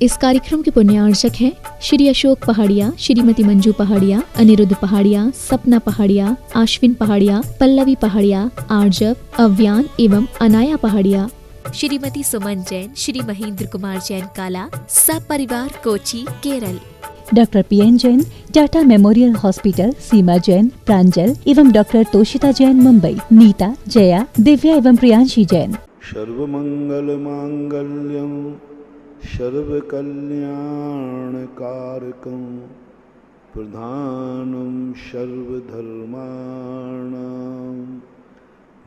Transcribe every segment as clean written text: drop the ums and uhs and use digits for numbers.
इस कार्यक्रम के पुण्यार्चक हैं श्री अशोक पहाड़िया, श्रीमती मंजू पहाड़िया, अनिरुद्ध पहाड़िया, सपना पहाड़िया, आश्विन पहाड़िया, पल्लवी पहाड़िया, आर्जव, अव्यान एवं अनाया पहाड़िया, श्रीमती सुमन जैन, श्री महेंद्र कुमार जैन काला, सब परिवार Kochi, Kerala. Doctor P N Jain, Tata memorial hospital, Seema Jain, Pranjal एवं डॉक्टर तोषिता जैन, मुंबई। नीता, जया, दिव्या एवं प्रियांशी जैन। सर्वमंगल मांगल्यं सर्वकल्याणकारकं प्रधानं सर्वधर्माणां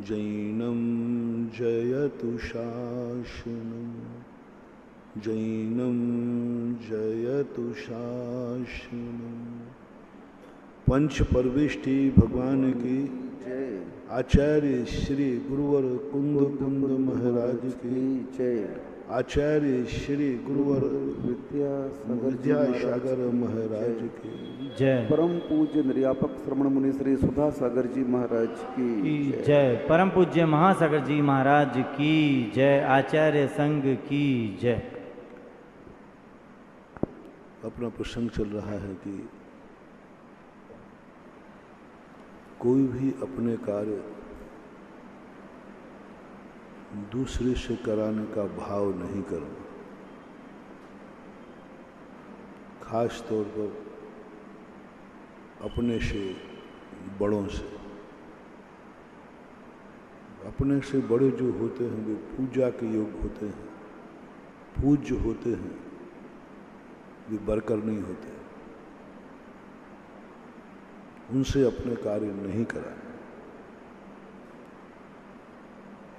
जैनं जयतु शासनं जैनं जयतु शासनं। पंच परविष्टि भगवान की जय। आचार्य श्री गुरुवर कुंद कुंद महाराज की जय। आचार्य श्री गुरुवर विद्यासागर महाराज की जय। परम पूज्य निर्यापक श्रवण मुनि श्री सुधा सागर जी महाराज की जय। परम पूज्य महासागर जी महाराज की जय। आचार्य संघ की जय। अपना प्रसंग चल रहा है कि कोई भी अपने कार्य दूसरे से कराने का भाव नहीं करना, खास तौर पर अपने से बड़ों से। अपने से बड़े जो होते हैं वे पूजा के योग्य होते हैं, पूज्य होते हैं, वे बरकर नहीं होते। उनसे अपने कार्य नहीं कराए।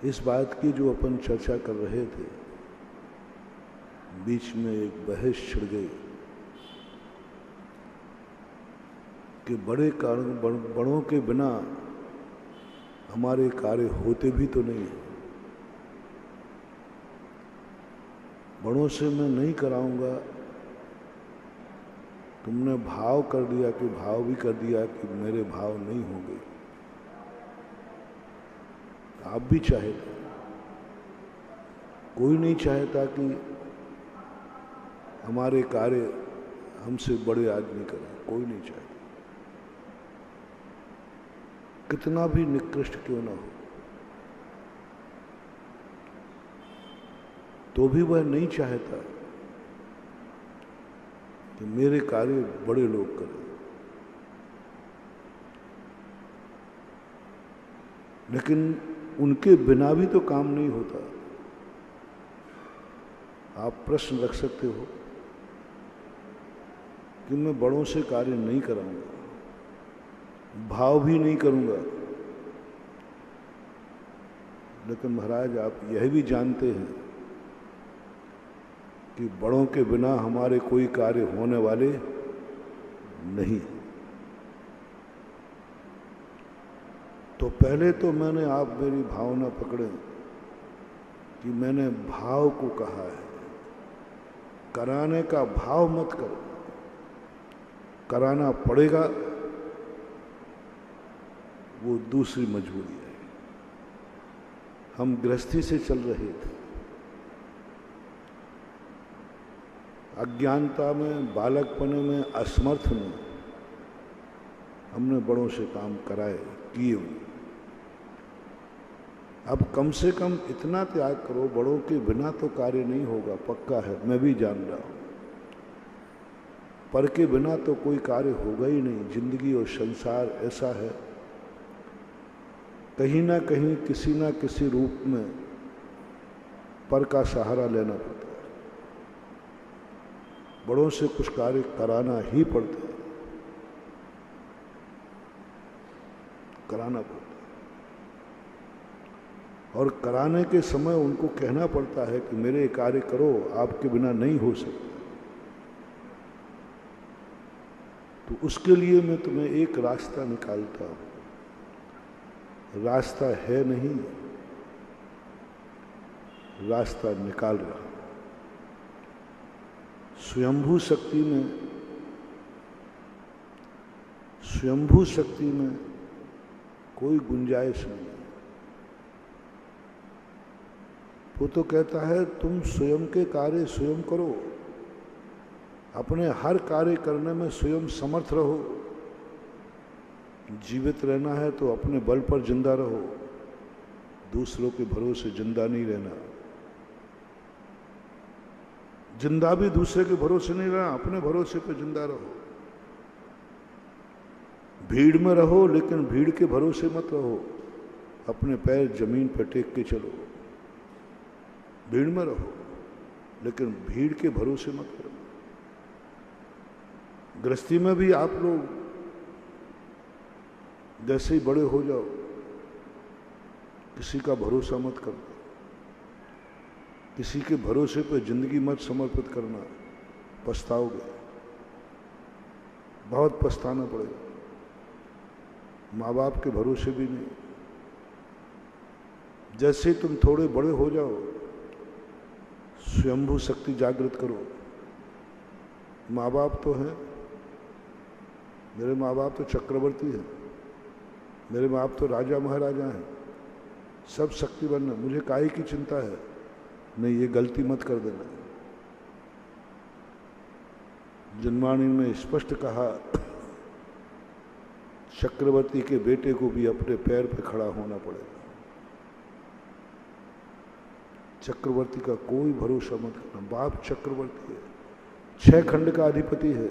इस बात की जो अपन चर्चा कर रहे थे, बीच में एक बहस छिड़ गई कि बड़े कारण बड़ों के बिना हमारे कार्य होते भी तो नहीं है। बड़ों से मैं नहीं कराऊंगा, तुमने भाव कर दिया कि भाव भी कर दिया कि मेरे भाव नहीं होंगे। आप भी चाहे थे, कोई नहीं चाहता कि हमारे कार्य हमसे बड़े आदमी करें, कोई नहीं चाहता, कितना भी निकृष्ट क्यों ना हो। तो भी वह नहीं चाहता कि मेरे कार्य बड़े लोग करें। लेकिन उनके बिना भी तो काम नहीं होता। आप प्रश्न रख सकते हो कि मैं बड़ों से कार्य नहीं कराऊंगा, भाव भी नहीं करूंगा, लेकिन महाराज आप यह भी जानते हैं कि बड़ों के बिना हमारे कोई कार्य होने वाले नहीं। तो पहले तो मैंने, आप मेरी भावना पकड़ें कि मैंने भाव को कहा है, कराने का भाव मत करो। कराना पड़ेगा, वो दूसरी मजबूरी है। हम गृहस्थी से चल रहे थे, अज्ञानता में, बालकपने में, असमर्थ में हमने बड़ों से काम कराए, किए। अब कम से कम इतना त्याग करो, बड़ों के बिना तो कार्य नहीं होगा, पक्का है, मैं भी जान रहा हूं। पर के बिना तो कोई कार्य होगा ही नहीं। जिंदगी और संसार ऐसा है, कहीं ना कहीं किसी ना किसी रूप में पर का सहारा लेना पड़ता है। बड़ों से कुछ कार्य कराना ही पड़ता है, कराना पड़ता है। और कराने के समय उनको कहना पड़ता है कि मेरे कार्य करो, आपके बिना नहीं हो सकता। तो उसके लिए मैं तुम्हें एक रास्ता निकालता हूं। रास्ता है नहीं, रास्ता निकाल रहा। स्वयंभू शक्ति में कोई गुंजाइश नहीं। वो तो कहता है तुम स्वयं के कार्य स्वयं करो, अपने हर कार्य करने में स्वयं समर्थ रहो। जीवित रहना है तो अपने बल पर जिंदा रहो, दूसरों के भरोसे जिंदा नहीं रहना। जिंदा भी दूसरे के भरोसे नहीं रहना, अपने भरोसे पे जिंदा रहो। भीड़ में रहो लेकिन भीड़ के भरोसे मत रहो, अपने पैर जमीन पर टेक के चलो। भीड़ में रहो लेकिन भीड़ के भरोसे मत करो। गृहस्थी में भी आप लोग जैसे ही बड़े हो जाओ, किसी का भरोसा मत करो, किसी के भरोसे पर जिंदगी मत समर्पित करना, पछताओगे, बहुत पछताना पड़ेगा। माँ बाप के भरोसे भी नहीं। जैसे तुम थोड़े बड़े हो जाओ, स्वयंभू शक्ति जागृत करो। माँ बाप तो हैं, मेरे माँ बाप तो चक्रवर्ती हैं, मेरे माँ बाप तो राजा महाराजा हैं, सब शक्तिवान है, मुझे काहे की चिंता है। नहीं, ये गलती मत कर देना। जन्माणी में स्पष्ट कहा, चक्रवर्ती के बेटे को भी अपने पैर पे खड़ा होना पड़ेगा। चक्रवर्ती का कोई भरोसा मत करना। बाप चक्रवर्ती है, 6 खंड का अधिपति है,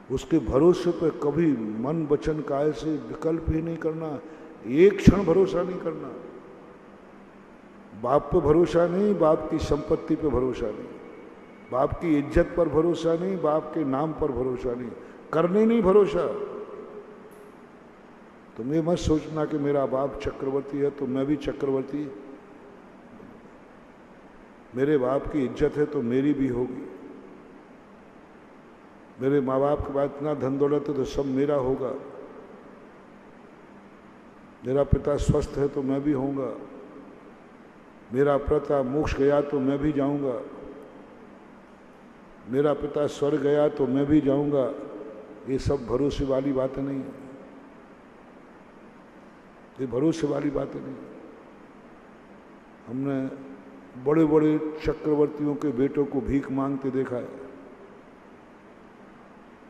उसके भरोसे पे कभी मन वचन काय से विकल्प ही नहीं करना, एक क्षण भरोसा नहीं करना। बाप पे भरोसा नहीं, बाप की संपत्ति पे भरोसा नहीं, बाप की इज्जत पर भरोसा नहीं, बाप के नाम पर भरोसा नहीं, करने नहीं भरोसा। तुम ये मत सोचना कि मेरा बाप चक्रवर्ती है तो मैं भी चक्रवर्ती, मेरे बाप की इज्जत है तो मेरी भी होगी, मेरे माँ बाप के पास इतना धन दौलत है तो सब मेरा होगा, मेरा पिता स्वस्थ है तो मैं भी होऊंगा, मेरा पिता मोक्ष गया तो मैं भी जाऊंगा, मेरा पिता स्वर्ग गया तो मैं भी जाऊंगा। ये सब भरोसे वाली बातें नहीं, ये भरोसे वाली बातें नहीं। हमने बड़े बड़े चक्रवर्तियों के बेटों को भीख मांगते देखा है।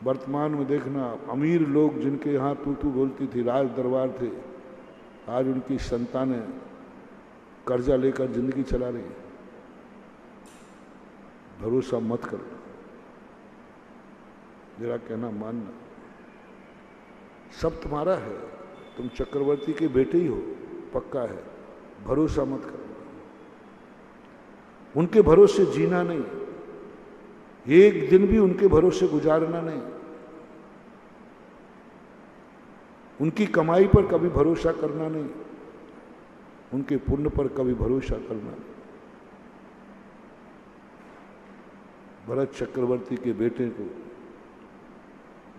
वर्तमान में देखना, अमीर लोग जिनके यहाँ तू बोलती थी, राज दरबार थे, आज उनकी संतानें कर्जा लेकर जिंदगी चला रही है। भरोसा मत करो, मेरा कहना मानना। सब तुम्हारा है, तुम चक्रवर्ती के बेटे ही हो, पक्का है, भरोसा मत करो। उनके भरोसे जीना नहीं, एक दिन भी उनके भरोसे गुजारना नहीं, उनकी कमाई पर कभी भरोसा करना नहीं, उनके पुण्य पर कभी भरोसा करना नहीं। भरत चक्रवर्ती के बेटे को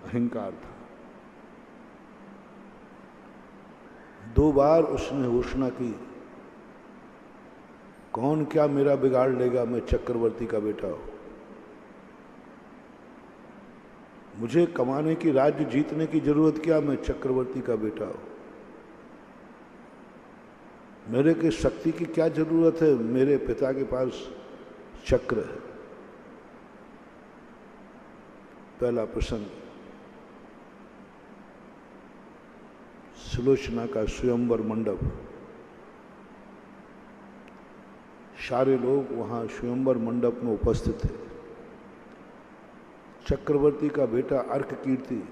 अहंकार था। 2 बार उसने घोषणा की, कौन क्या मेरा बिगाड़ लेगा, मैं चक्रवर्ती का बेटा हूं, मुझे कमाने की, राज्य जीतने की जरूरत क्या, मैं चक्रवर्ती का बेटा हूं, मेरे के शक्ति की क्या जरूरत है, मेरे पिता के पास चक्र है। पहला प्रसंग, सुलोचना का स्वयंवर मंडप। सारे लोग वहां स्वयंवर मंडप में उपस्थित थे। चक्रवर्ती का बेटा अर्क कीर्ति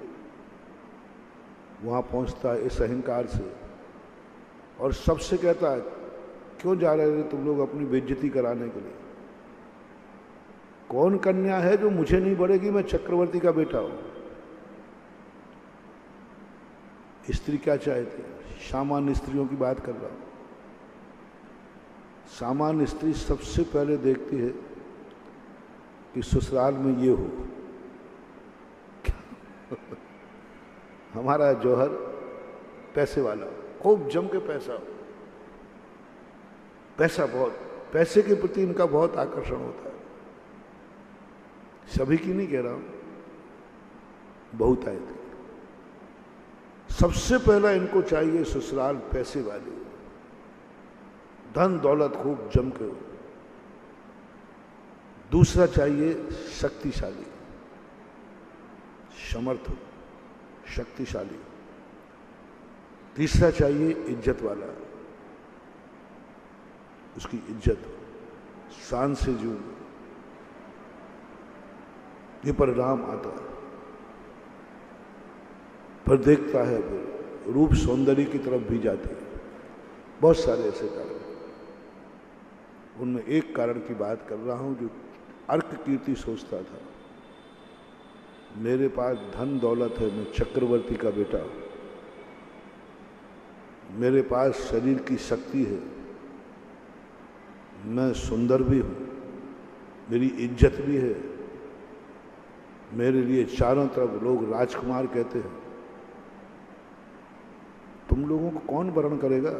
वहां पहुंचता है इस अहंकार से और सबसे कहता है, क्यों जा रहे हो तुम लोग अपनी बेइज्जती कराने के लिए? कौन कन्या है जो मुझे नहीं बढ़ेगी, मैं चक्रवर्ती का बेटा हूं। स्त्री क्या चाहती है? सामान्य स्त्रियों की बात कर रहा हूं। सामान्य स्त्री सबसे पहले देखती है कि ससुराल में ये हो हमारा जौहर पैसे वाला, खूब जम के पैसा हो, पैसा बहुत, पैसे के प्रति इनका बहुत आकर्षण होता है। सभी की नहीं कह रहा हूं, बहुत आए थे। सबसे पहला इनको चाहिए ससुराल पैसे वाले, धन दौलत खूब जम के हो, दूसरा चाहिए शक्तिशाली, समर्थ, शक्तिशाली। तीसरा चाहिए इज्जत वाला, उसकी इज्जत, शान से जीव। ये परिणाम आता है, पर देखता है फिर रूप सौंदर्य की तरफ भी जाती है। बहुत सारे ऐसे कारण, उनमें एक कारण की बात कर रहा हूं जो अर्क कीर्ति सोचता था मेरे पास धन दौलत है, मैं चक्रवर्ती का बेटा हूं, मेरे पास शरीर की शक्ति है, मैं सुंदर भी हूं, मेरी इज्जत भी है, मेरे लिए चारों तरफ लोग राजकुमार कहते हैं। तुम लोगों को कौन वरण करेगा?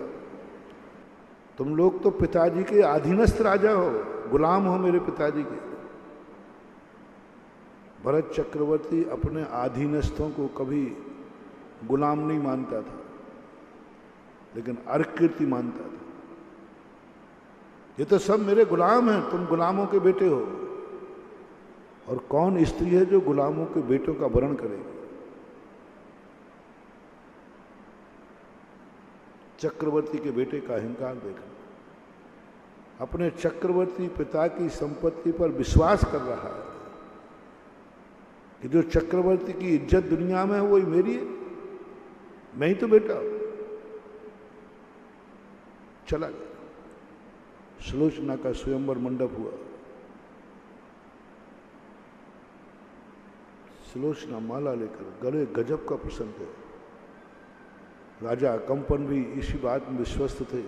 तुम लोग तो पिताजी के अधीनस्थ राजा हो, गुलाम हो मेरे पिताजी के। भरत चक्रवर्ती अपने अधीनस्थों को कभी गुलाम नहीं मानता था, लेकिन अर्क कीर्ति मानता था। ये तो सब मेरे गुलाम हैं, तुम गुलामों के बेटे हो। और कौन स्त्री है जो गुलामों के बेटों का वरण करेगी? चक्रवर्ती के बेटे का अहंकार देखना, अपने चक्रवर्ती पिता की संपत्ति पर विश्वास कर रहा है कि जो चक्रवर्ती की इज्जत दुनिया में है वही मेरी है, मैं ही तो बेटा हूं। चला गया। सुलोचना का स्वयंवर मंडप हुआ। सुलोचना माला लेकर गले गजब का प्रसंग है। राजा कंपन भी इसी बात में विश्वस्त थे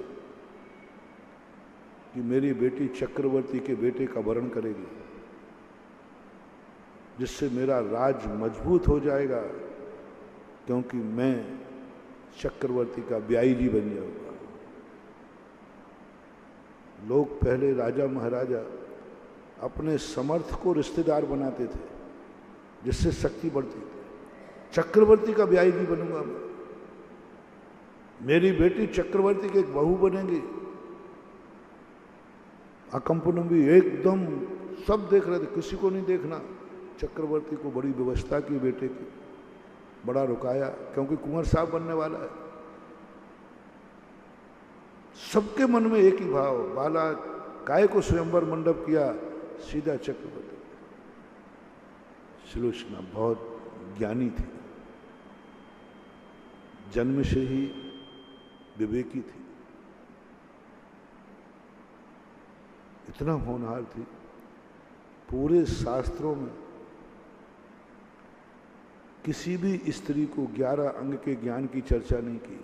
कि मेरी बेटी चक्रवर्ती के बेटे का वरण करेगी, जिससे मेरा राज मजबूत हो जाएगा, क्योंकि मैं चक्रवर्ती का ब्याई जी बन जाऊंगा। लोग पहले राजा महाराजा अपने समर्थ को रिश्तेदार बनाते थे, जिससे शक्ति बढ़ती थी। चक्रवर्ती का ब्याई जी बनूंगा मैं, मेरी बेटी चक्रवर्ती की एक बहू बनेगी। अकंपन भी एकदम सब देख रहे थे, किसी को नहीं देखना। चक्रवर्ती को बड़ी व्यवस्था की बेटे की, बड़ा रुकाया, क्योंकि कुंवर साहब बनने वाला है। सबके मन में एक ही भाव, बाला काय को स्वयंवर मंडप किया, सीधा चक्रवर्ती। सुलोचना बहुत ज्ञानी थी, जन्म से ही विवेकी थी, इतना होनहार थी। पूरे शास्त्रों में किसी भी स्त्री को 11 अंग के ज्ञान की चर्चा नहीं की,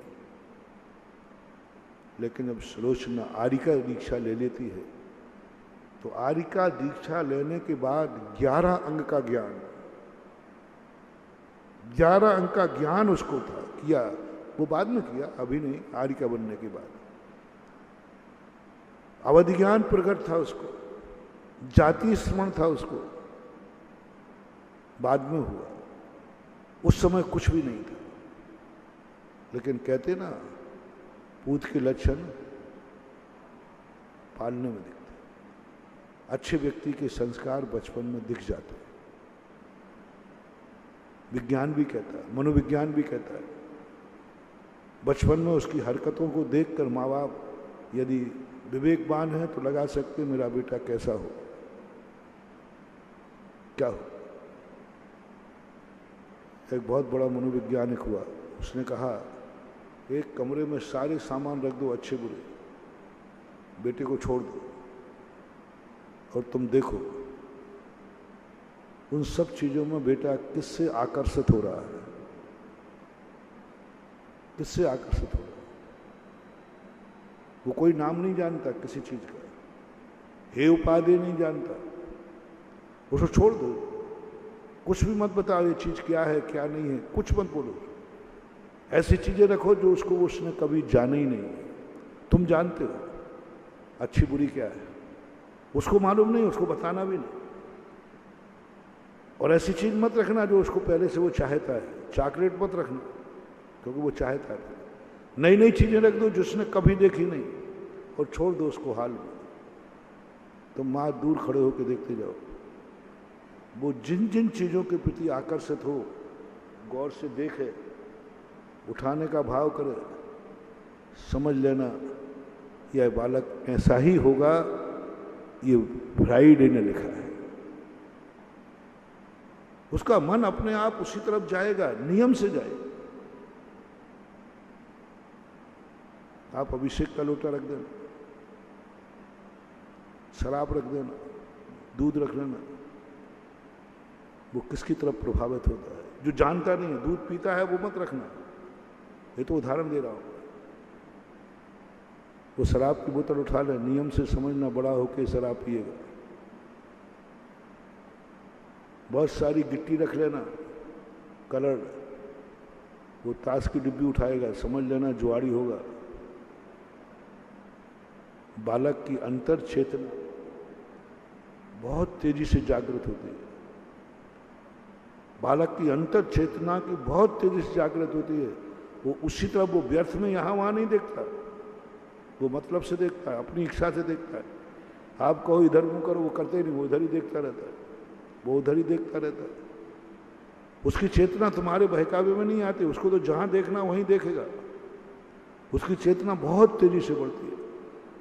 लेकिन जब सुलोचना आर्यिका दीक्षा ले लेती है तो आर्यिका दीक्षा लेने के बाद 11 अंग का ज्ञान, 11 अंग का ज्ञान उसको था, किया। वो बाद में किया, अभी नहीं, आर्यिका बनने के बाद। अवधि ज्ञान प्रकट था उसको, जाति स्मरण था उसको, बाद में हुआ। उस समय कुछ भी नहीं था। लेकिन कहते ना, पूत के लक्षण पालने में दिखते, अच्छे व्यक्ति के संस्कार बचपन में दिख जाते हैं। विज्ञान भी कहता है, मनोविज्ञान भी कहता है, बचपन में उसकी हरकतों को देखकर माँ बाप यदि विवेकवान है तो लगा सकते मेरा बेटा कैसा हो, क्या हो। एक बहुत बड़ा मनोवैज्ञानिक हुआ, उसने कहा एक कमरे में सारे सामान रख दो अच्छे बुरे, बेटे को छोड़ दो और तुम देखो उन सब चीजों में बेटा किससे आकर्षित हो रहा है, किससे आकर्षित हो रहा है। वो कोई नाम नहीं जानता किसी चीज का, हे उपाधि नहीं जानता, उसको छोड़ दो, कुछ भी मत बताओ ये चीज क्या है क्या नहीं है, कुछ मत बोलो। ऐसी चीजें रखो जो उसको उसने कभी जाना ही नहीं। तुम जानते हो अच्छी बुरी क्या है, उसको मालूम नहीं, उसको बताना भी नहीं। और ऐसी चीज मत रखना जो उसको पहले से वो चाहता है। चॉकलेट मत रखना क्योंकि वो चाहता है। नई नई चीजें रख दो जिसने कभी देखी नहीं और छोड़ दो उसको हाल में। तो माँ दूर खड़े होकर देखते जाओ। वो जिन जिन चीज़ों के प्रति आकर्षित हो, गौर से देखे, उठाने का भाव करे, समझ लेना यह बालक ऐसा ही होगा। ये फ्राइडे ने लिखा है। उसका मन अपने आप उसी तरफ जाएगा, नियम से जाएगा। आप अभिषेक का लोटा रख देना, शराब रख देना, दूध रख लेना, वो किसकी तरफ प्रभावित होता है? जो जानता नहीं है, दूध पीता है, वो मत रखना। ये तो उदाहरण दे रहा हूं। वो शराब की बोतल उठा ले, नियम से समझना, बड़ा होके शराब पिएगा। बहुत सारी गिट्टी रख लेना, कलर, वो ताश की डिब्बी उठाएगा, समझ लेना जुआड़ी होगा। बालक की अंतर चेतना बहुत तेजी से जागृत होती है। बालक की अंतर चेतना की बहुत तेजी से जागृत होती है। वो उसी तरह, वो व्यर्थ में यहाँ वहाँ नहीं देखता, वो मतलब से देखता है, अपनी इच्छा से देखता है। आप कहो इधर मुँह करो, वो करते ही नहीं, वो उधर ही देखता रहता है, वो उधर ही देखता रहता है। उसकी चेतना तुम्हारे बहकावे में नहीं आती, उसको तो जहाँ देखना वहीं देखेगा। उसकी चेतना बहुत तेजी से बढ़ती है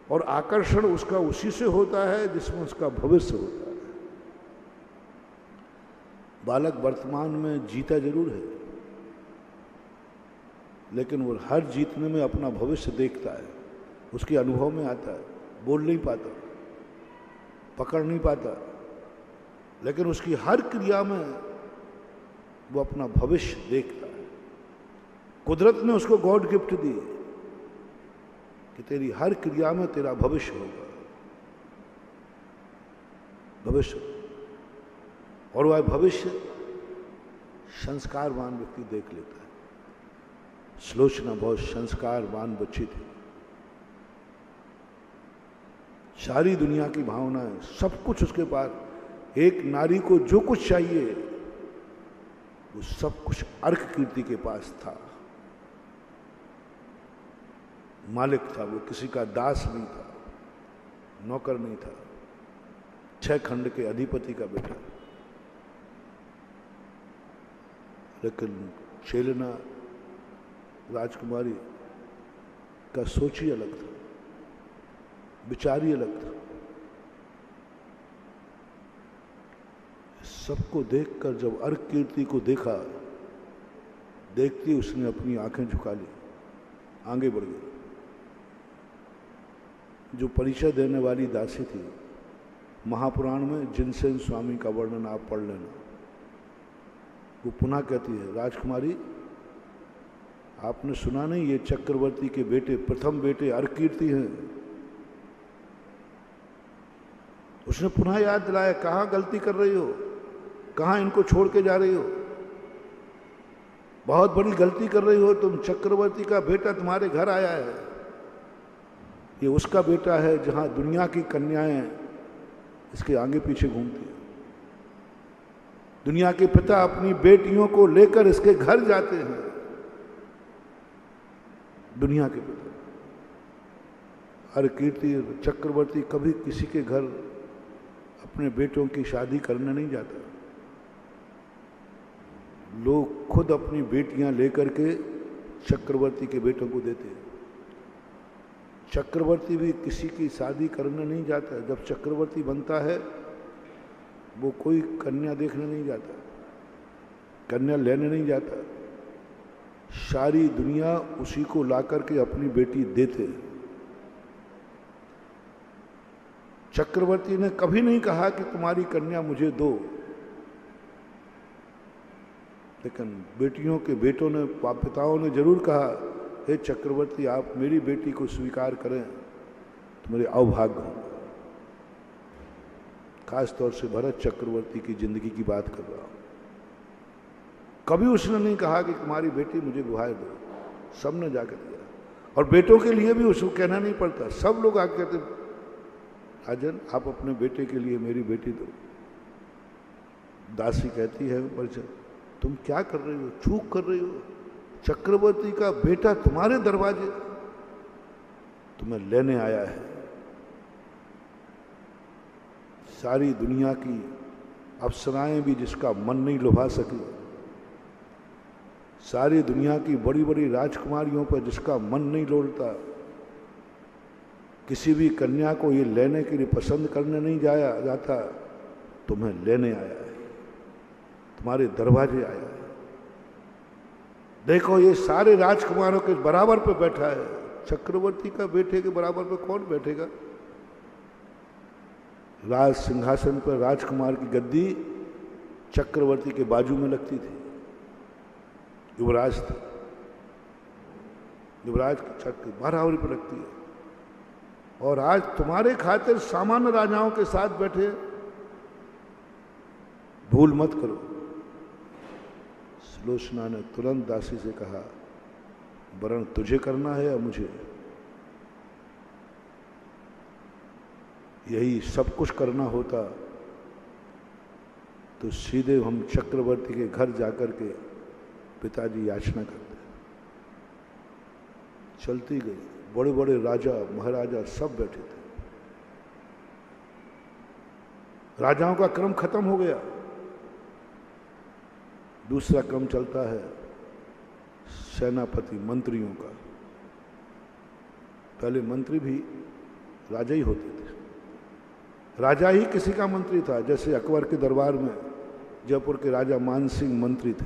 और आकर्षण उसका उसी से होता है जिसमें उसका भविष्य होता है। बालक वर्तमान में जीता जरूर है, लेकिन वो हर जीतने में अपना भविष्य देखता है, उसके अनुभव में आता है। बोल नहीं पाता, पकड़ नहीं पाता, लेकिन उसकी हर क्रिया में वो अपना भविष्य देखता है। कुदरत ने उसको गॉड गिफ्ट दी कि तेरी हर क्रिया में तेरा भविष्य होगा, भविष्य। और वह भविष्य संस्कारवान व्यक्ति देख लेता है। श्लोचना बहुत संस्कारवान बच्ची थी। सारी दुनिया की भावनाएं, सब कुछ उसके पास। एक नारी को जो कुछ चाहिए वो सब कुछ अर्क कीर्ति के पास था। मालिक था वो, किसी का दास नहीं था, नौकर नहीं था, 6 खंड के अधिपति का बेटा। लेकिन शेलना राजकुमारी का सोच ही अलग था, विचार ही अलग था। सबको देखकर जब अर्क कीर्ति को देखा, देखती उसने अपनी आंखें झुका ली, आगे बढ़ गई। जो परिचय देने वाली दासी थी, महापुराण में जिनसेन स्वामी का वर्णन आप पढ़ लेना। वो पुनः कहती है, राजकुमारी आपने सुना नहीं, ये चक्रवर्ती के बेटे, प्रथम बेटे अर्ककीर्ति हैं। उसने पुनः याद दिलाया, कहाँ गलती कर रही हो, कहाँ इनको छोड़ के जा रही हो, बहुत बड़ी गलती कर रही हो तुम। चक्रवर्ती का बेटा तुम्हारे घर आया है, ये उसका बेटा है जहां दुनिया की कन्याएं इसके आगे पीछे घूमती हैं। दुनिया के पिता अपनी बेटियों को लेकर इसके घर जाते हैं, दुनिया के पिता। अर्ककीर्ति चक्रवर्ती कभी किसी के घर अपने बेटों की शादी करने नहीं जाता। लोग खुद अपनी बेटियां लेकर के चक्रवर्ती के बेटों को देते हैं। चक्रवर्ती भी किसी की शादी करने नहीं जाता। जब चक्रवर्ती बनता है वो कोई कन्या देखने नहीं जाता, कन्या लेने नहीं जाता। सारी दुनिया उसी को लाकर के अपनी बेटी देते। चक्रवर्ती ने कभी नहीं कहा कि तुम्हारी कन्या मुझे दो, लेकिन बेटियों के बेटों ने, पिताओं ने जरूर कहा, हे चक्रवर्ती आप मेरी बेटी को स्वीकार करें तो मेरे अभाग्य होंगे। खास तौर से भरत चक्रवर्ती की जिंदगी की बात कर रहा हूं। कभी उसने नहीं कहा कि तुम्हारी बेटी मुझे विवाह दो, सबने जाकर दिया। और बेटों के लिए भी उसको कहना नहीं पड़ता, सब लोग आके कहते, राजन आप अपने बेटे के लिए मेरी बेटी दो। दासी कहती है, परिचय तुम क्या कर रही हो, चूक कर रही हो, चक्रवर्ती का बेटा तुम्हारे दरवाजे तुम्हें लेने आया है। सारी दुनिया की अप्सराएं भी जिसका मन नहीं लुभा सकी, सारी दुनिया की बड़ी बड़ी राजकुमारियों पर जिसका मन नहीं लौटता, किसी भी कन्या को ये लेने के लिए पसंद करने नहीं जाता, तुम्हें लेने आया है, तुम्हारे दरवाजे आया है। देखो ये सारे राजकुमारों के बराबर पे बैठा है, चक्रवर्ती का बेटे के बराबर पे कौन बैठेगा? राज सिंहासन पर राजकुमार की गद्दी चक्रवर्ती के बाजू में लगती थी, युवराज थे, युवराज की छत की बराबरी पर लगती है। और आज तुम्हारे खातिर सामान्य राजाओं के साथ बैठे, भूल मत करो। सुलोचना ने तुरंत दासी से कहा, वरण तुझे करना है या मुझे? यही सब कुछ करना होता तो सीधे हम चक्रवर्ती के घर जाकर के पिताजी याचना करते। चलती गई, बड़े बड़े राजा महाराजा सब बैठे थे। राजाओं का क्रम खत्म हो गया, दूसरा क्रम चलता है सेनापति मंत्रियों का। पहले मंत्री भी राजा ही होते थे, राजा ही किसी का मंत्री था। जैसे अकबर के दरबार में जयपुर के राजा मान सिंह मंत्री थे,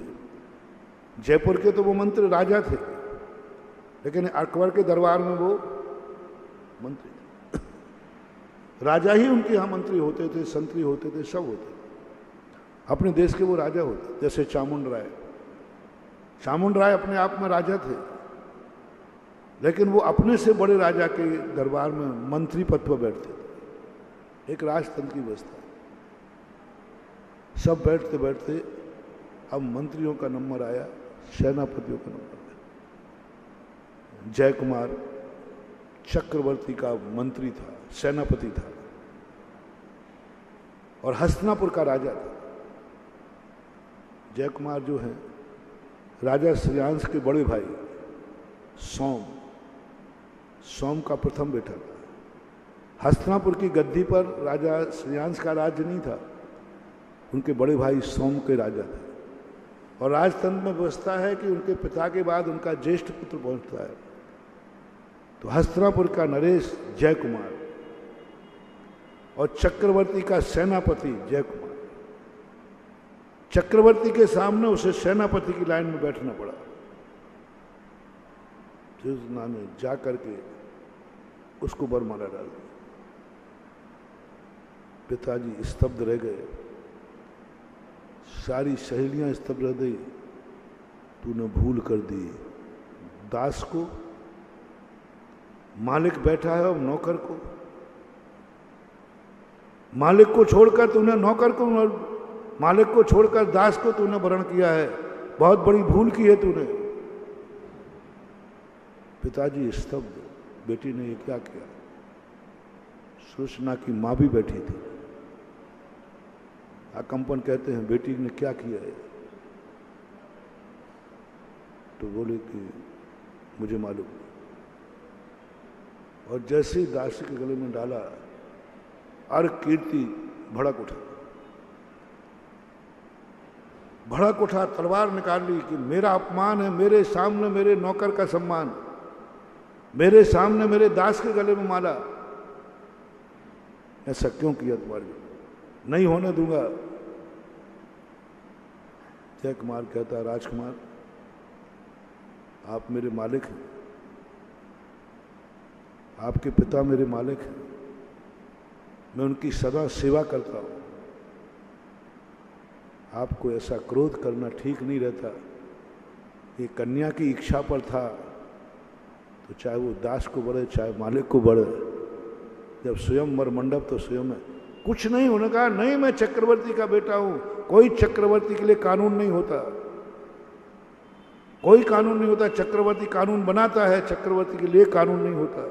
जयपुर के तो वो मंत्री राजा थे, लेकिन अकबर के दरबार में वो मंत्री थे। राजा ही उनके यहाँ मंत्री होते थे, संतरी होते थे, सब होते थे। अपने देश के वो राजा होते, जैसे चामुंड राय। चामुंड राय अपने आप में राजा थे, लेकिन वो अपने से बड़े राजा के दरबार में मंत्री पद पर बैठते थे। एक राजतंत्र की व्यवस्था। सब बैठते बैठते अब मंत्रियों का नंबर आया, सेनापतियों का नंबर आया। जय कुमार चक्रवर्ती का मंत्री था, सेनापति था और हस्तिनापुर का राजा था। जय कुमार जो है राजा श्रेयांश के बड़े भाई सोम का प्रथम बेटा था। हस्तिनापुर की गद्दी पर राजा श्रेयांश का राज्य नहीं था, उनके बड़े भाई सोम के राजा थे। और राजतंत्र में व्यवस्था है कि उनके पिता के बाद उनका ज्येष्ठ पुत्र पहुंचता है। तो हस्तिनापुर का नरेश जय कुमार और चक्रवर्ती का सेनापति जय कुमार। चक्रवर्ती के सामने उसे सेनापति की लाइन में बैठना पड़ा। जिसना ने जा करके उसको बरमाला डाल दी। पिताजी स्तब्ध रह गए, सारी सहेलियां स्तब्ध रह गई। तूने भूल कर दी, दास को मालिक बैठा है और नौकर को, मालिक को छोड़कर तूने नौकर को, मालिक को छोड़कर दास को तूने वरण किया है, बहुत बड़ी भूल की है तूने। पिताजी स्तब्ध, बेटी ने ये क्या किया? सुलोचना की मां भी बैठी थी। अकंपन कहते हैं बेटी ने क्या किया है? तो बोले कि मुझे मालूम। और जैसे ही दासी के गले में डाला, अर्घ कीर्ति भड़क उठा, भड़क उठा, तलवार निकाल ली कि मेरा अपमान है, मेरे सामने मेरे नौकर का सम्मान, मेरे सामने मेरे दास के गले में माला। ऐसा क्यों किया तुम्हारे? नहीं होने दूंगा। जय कुमार कहता, राजकुमार आप मेरे मालिक हैं, आपके पिता मेरे मालिक हैं, मैं उनकी सदा सेवा करता हूं। आपको ऐसा क्रोध करना ठीक नहीं रहता। ये कन्या की इच्छा पर था, तो चाहे वो दास को बढ़े चाहे मालिक को बढ़े। जब स्वयंवर मंडप तो स्वयं है, कुछ नहीं होने कहा। नहीं, मैं चक्रवर्ती का बेटा हूं, कोई चक्रवर्ती के लिए कानून नहीं होता, कोई कानून नहीं होता। चक्रवर्ती कानून बनाता है, चक्रवर्ती के लिए कानून नहीं होता।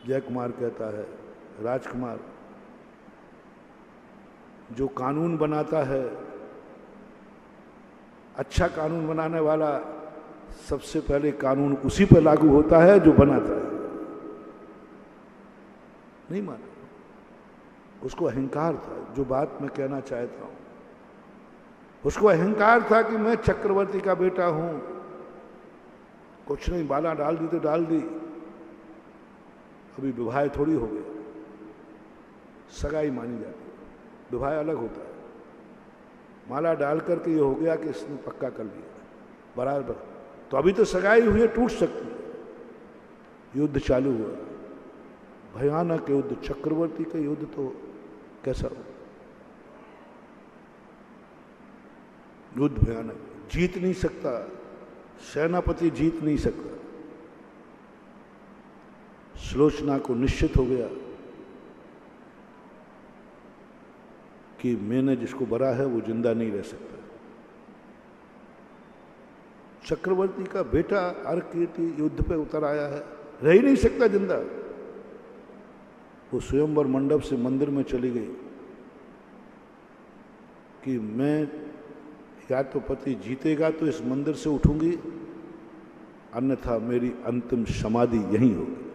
जय कुमार कहता है, राजकुमार जो कानून बनाता है, अच्छा कानून बनाने वाला, सबसे पहले कानून उसी पर लागू होता है जो बनाता है। नहीं माना। उसको अहंकार था, जो बात मैं कहना चाहता हूं, उसको अहंकार था कि मैं चक्रवर्ती का बेटा हूं। कुछ नहीं, बाला डाल दी तो डाल दी, अभी विवाह थोड़ी हो गया, सगाई मानी जाती है, विवाह अलग होता है। माला डाल करके ये हो गया कि इसने पक्का कर लिया बराबर, तो अभी तो सगाई हुई है, टूट सकती है। युद्ध चालू हुआ, भयानक युद्ध, चक्रवर्ती का युद्ध तो कैसा हो, युद्ध भयानक, जीत नहीं सकता, सेनापति जीत नहीं सकता। सुलोचना को निश्चित हो गया कि मैंने जिसको बरा है वो जिंदा नहीं रह सकता। चक्रवर्ती का बेटा अर्ककीर्ति युद्ध पे उतर आया है, रह ही नहीं सकता जिंदा। वो स्वयंवर मंडप से मंदिर में चली गई कि मैं या तो पति जीतेगा तो इस मंदिर से उठूंगी, अन्यथा मेरी अंतिम समाधि यहीं होगी।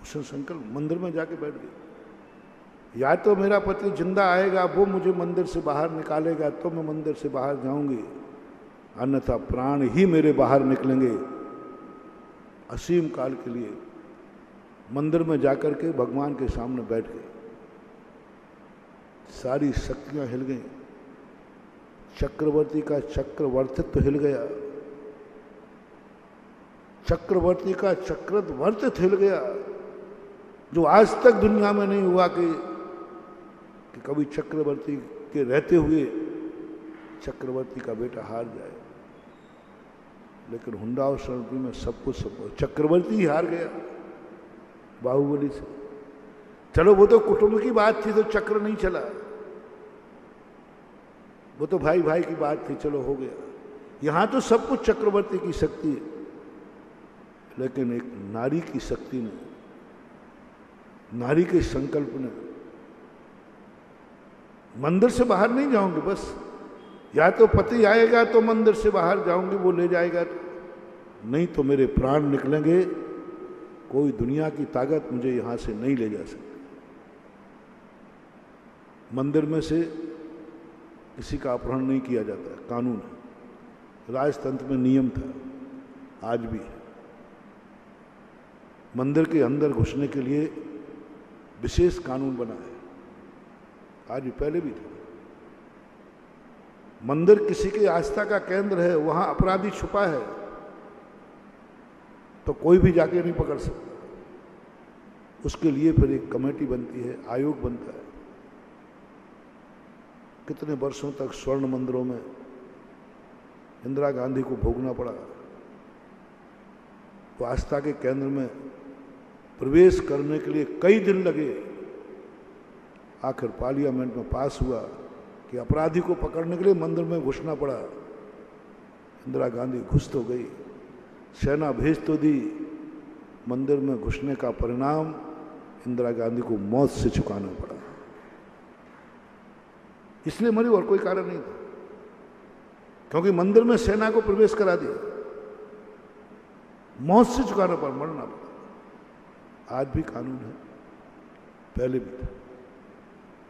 उसने संकल्प, मंदिर में जाके बैठ गई, या तो मेरा पति जिंदा आएगा, वो मुझे मंदिर से बाहर निकालेगा तो मैं मंदिर से बाहर जाऊंगी, अन्यथा प्राण ही मेरे बाहर निकलेंगे। असीम काल के लिए मंदिर में जाकर के भगवान के सामने बैठ गए। सारी शक्तियां हिल गई, चक्रवर्ती का चक्रवर्तित्व हिल गया, चक्रवर्ती का चक्रवर्तित्व हिल गया, जो आज तक दुनिया में नहीं हुआ कि कभी चक्रवर्ती के रहते हुए चक्रवर्ती का बेटा हार जाए। लेकिन हुंडा और शरणपी में सब कुछ चक्रवर्ती ही हार गया बाहुबली से। चलो वो तो कुटुंब की बात थी तो चक्र नहीं चला, वो तो भाई भाई की बात थी, चलो हो गया। यहां तो सब कुछ चक्रवर्ती की शक्ति है, लेकिन एक नारी की शक्ति ने, नारी के संकल्प ने, मंदिर से बाहर नहीं जाऊंगी, बस या तो पति आएगा तो मंदिर से बाहर जाऊंगी, वो ले जाएगा, नहीं तो मेरे प्राण निकलेंगे, कोई दुनिया की ताकत मुझे यहां से नहीं ले जा सकती। मंदिर में से किसी का अपहरण नहीं किया जाता, कानून है, राजतंत्र में नियम था, आज भी है। मंदिर के अंदर घुसने के लिए विशेष कानून बना है, आज भी, पहले भी था। मंदिर किसी की आस्था का केंद्र है, वहां अपराधी छुपा है तो कोई भी जाके नहीं पकड़ सकता। उसके लिए फिर एक कमेटी बनती है, आयोग बनता है। कितने वर्षों तक स्वर्ण मंदिरों में इंदिरा गांधी को भोगना पड़ा। वो आस्था के केंद्र में प्रवेश करने के लिए कई दिन लगे, आखिर पार्लियामेंट में पास हुआ कि अपराधी को पकड़ने के लिए मंदिर में घुसना पड़ा। इंदिरा गांधी घुस तो गई, सेना भेज तो दी, मंदिर में घुसने का परिणाम इंदिरा गांधी को मौत से चुकाना पड़ा। इसलिए मरी और कोई कारण नहीं था, क्योंकि मंदिर में सेना को प्रवेश करा दिया, मौत से चुकाना पड़ा, मरना पड़ा। आज भी कानून है, पहले भी था।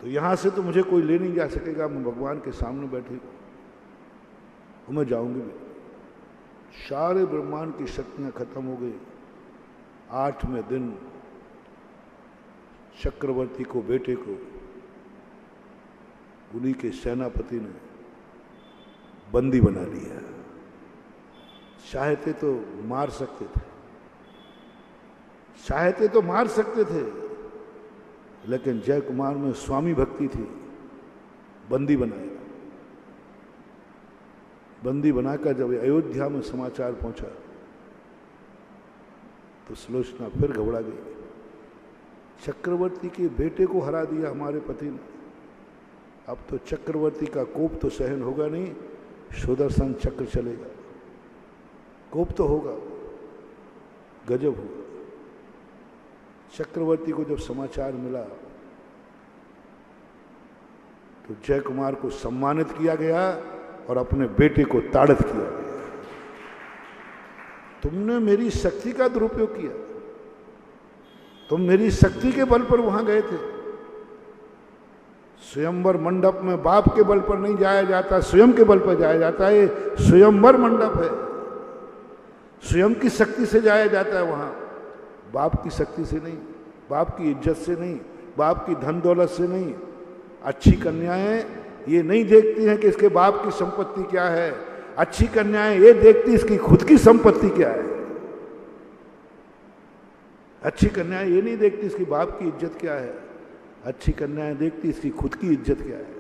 तो यहां से तो मुझे कोई ले नहीं जा सकेगा, मैं भगवान के सामने बैठी हूं, मैं जाऊंगी भी। सारे ब्रह्मांड की शक्तियां खत्म हो गई। 8वें दिन चक्रवर्ती को, बेटे को, उन्हीं के सेनापति ने बंदी बना लिया। चाहते तो मार सकते थे, चाहते तो मार सकते थे, लेकिन जय कुमार में स्वामी भक्ति थी, बंदी बनाया। बंदी बनाकर जब अयोध्या में समाचार पहुंचा तो सुलोचना फिर घबरा गई। चक्रवर्ती के बेटे को हरा दिया हमारे पति ने, अब तो चक्रवर्ती का कोप तो सहन होगा नहीं, सुदर्शन चक्र चलेगा, कोप तो होगा। गजब हुआ। चक्रवर्ती को जब समाचार मिला तो जय कुमार को सम्मानित किया गया और अपने बेटे को ताड़ित किया गया। तुमने मेरी शक्ति का दुरुपयोग किया, तुम मेरी शक्ति के बल पर वहां गए थे। स्वयंवर मंडप में बाप के बल पर नहीं जाया जाता, स्वयं के बल पर जाया जाता है। स्वयंवर मंडप है, स्वयं की शक्ति से जाया जाता है वहां, बाप की शक्ति से नहीं, बाप की इज्जत से नहीं, बाप की धन दौलत से नहीं। अच्छी कन्याएं ये नहीं देखती हैं कि इसके बाप की संपत्ति क्या है, अच्छी कन्याएं ये देखती इसकी खुद की संपत्ति क्या है। अच्छी कन्याएं ये नहीं देखती इसकी बाप की इज्जत क्या है, अच्छी कन्याएं देखती इसकी खुद की इज्जत क्या है।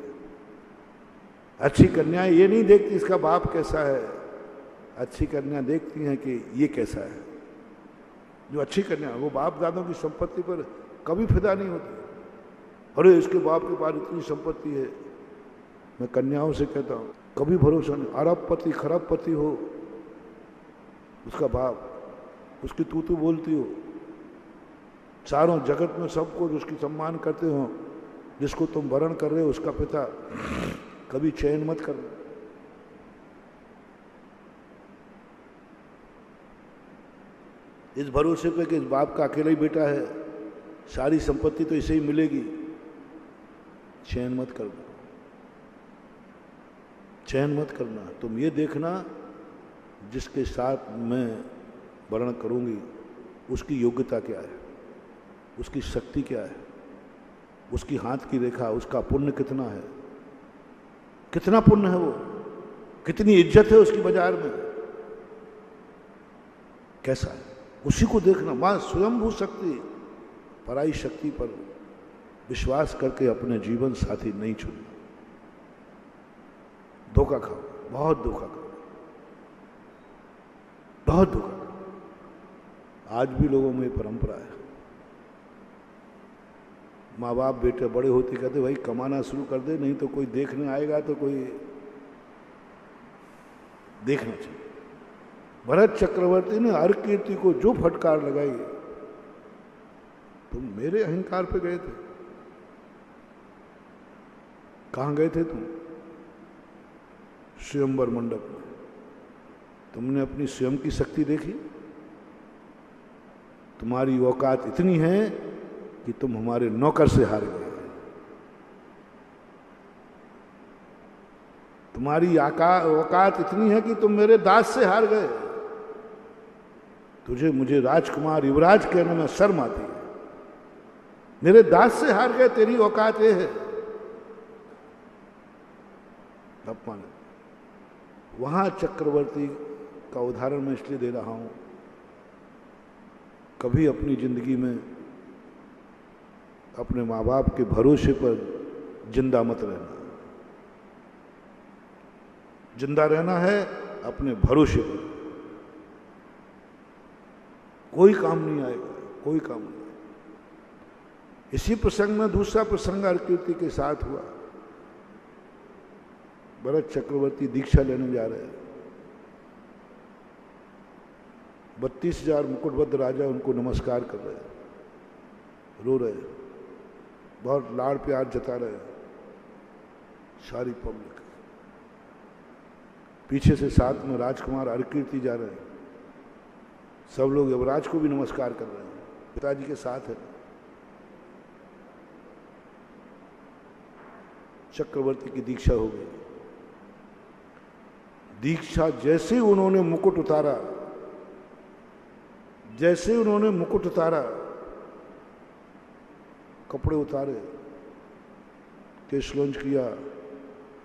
अच्छी कन्याएं ये नहीं देखती इसका बाप कैसा है, अच्छी कन्या देखती हैं कि ये कैसा है। जो अच्छी कन्या वो बाप दादों की संपत्ति पर कभी फिदा नहीं होती। अरे इसके बाप के पास इतनी संपत्ति है। मैं कन्याओं से कहता हूँ कभी भरोसा नहीं, अरबपति खरबपति हो उसका बाप, उसकी तू बोलती हो, चारों जगत में सबको उसकी सम्मान करते हो, जिसको तुम वरण कर रहे हो उसका पिता, कभी चयन मत करना। इस भरोसे पे कि इस बाप का अकेला ही बेटा है, सारी संपत्ति तो इसे ही मिलेगी, चयन मत करना, चयन मत करना। तुम ये देखना जिसके साथ मैं वर्ण करूंगी उसकी योग्यता क्या है, उसकी शक्ति क्या है, उसकी हाथ की रेखा, उसका पुण्य कितना है, कितना पुण्य है वो, कितनी इज्जत है उसकी बाजार में, कैसा है, उसी को देखना। मां स्वयंभू शक्ति, पराई शक्ति पर विश्वास करके अपने जीवन साथी नहीं चुनना। धोखा खाओ, बहुत धोखा खाओ, बहुत धोखा खाओ। आज भी लोगों में परंपरा है। माँ बाप बेटे बड़े होते कहते भाई कमाना शुरू कर दे, नहीं तो कोई देखने आएगा तो कोई देखना चाहिए। भरत चक्रवर्ती ने हर कीर्ति को जो फटकार लगाई, तुम मेरे अहंकार पे गए थे, कहां गए थे तुम? स्वयंवर मंडप में। तुमने अपनी स्वयं की शक्ति देखी? तुम्हारी औकात इतनी है कि तुम हमारे नौकर से हार गए। तुम्हारी औकात इतनी है कि तुम मेरे दास से हार गए। तुझे मुझे राजकुमार युवराज कहने में शर्म आती है। मेरे दास से हार गए, तेरी औकात ये है। अपमान। वहां चक्रवर्ती का उदाहरण मैं इसलिए दे रहा हूं, कभी अपनी जिंदगी में अपने माँ बाप के भरोसे पर जिंदा मत रहना। जिंदा रहना है अपने भरोसे पर, कोई काम नहीं आएगा, कोई काम नहीं। इसी प्रसंग में दूसरा प्रसंग अर्कीर्ति के साथ हुआ। भरत चक्रवर्ती दीक्षा लेने जा रहे हैं। 32,000 मुकुटबद्ध राजा उनको नमस्कार कर रहे हैं, रो रहे हैं, बहुत लाड़ प्यार जता रहे हैं। सारी पब्लिक पीछे से साथ में राजकुमार अर्कीर्ति जा रहे हैं। सब लोग युवराज को भी नमस्कार कर रहे हैं, पिताजी के साथ है। चक्रवर्ती की दीक्षा हो गई। दीक्षा जैसे ही उन्होंने मुकुट उतारा, जैसे उन्होंने मुकुट उतारा, कपड़े उतारे, केशलोंज किया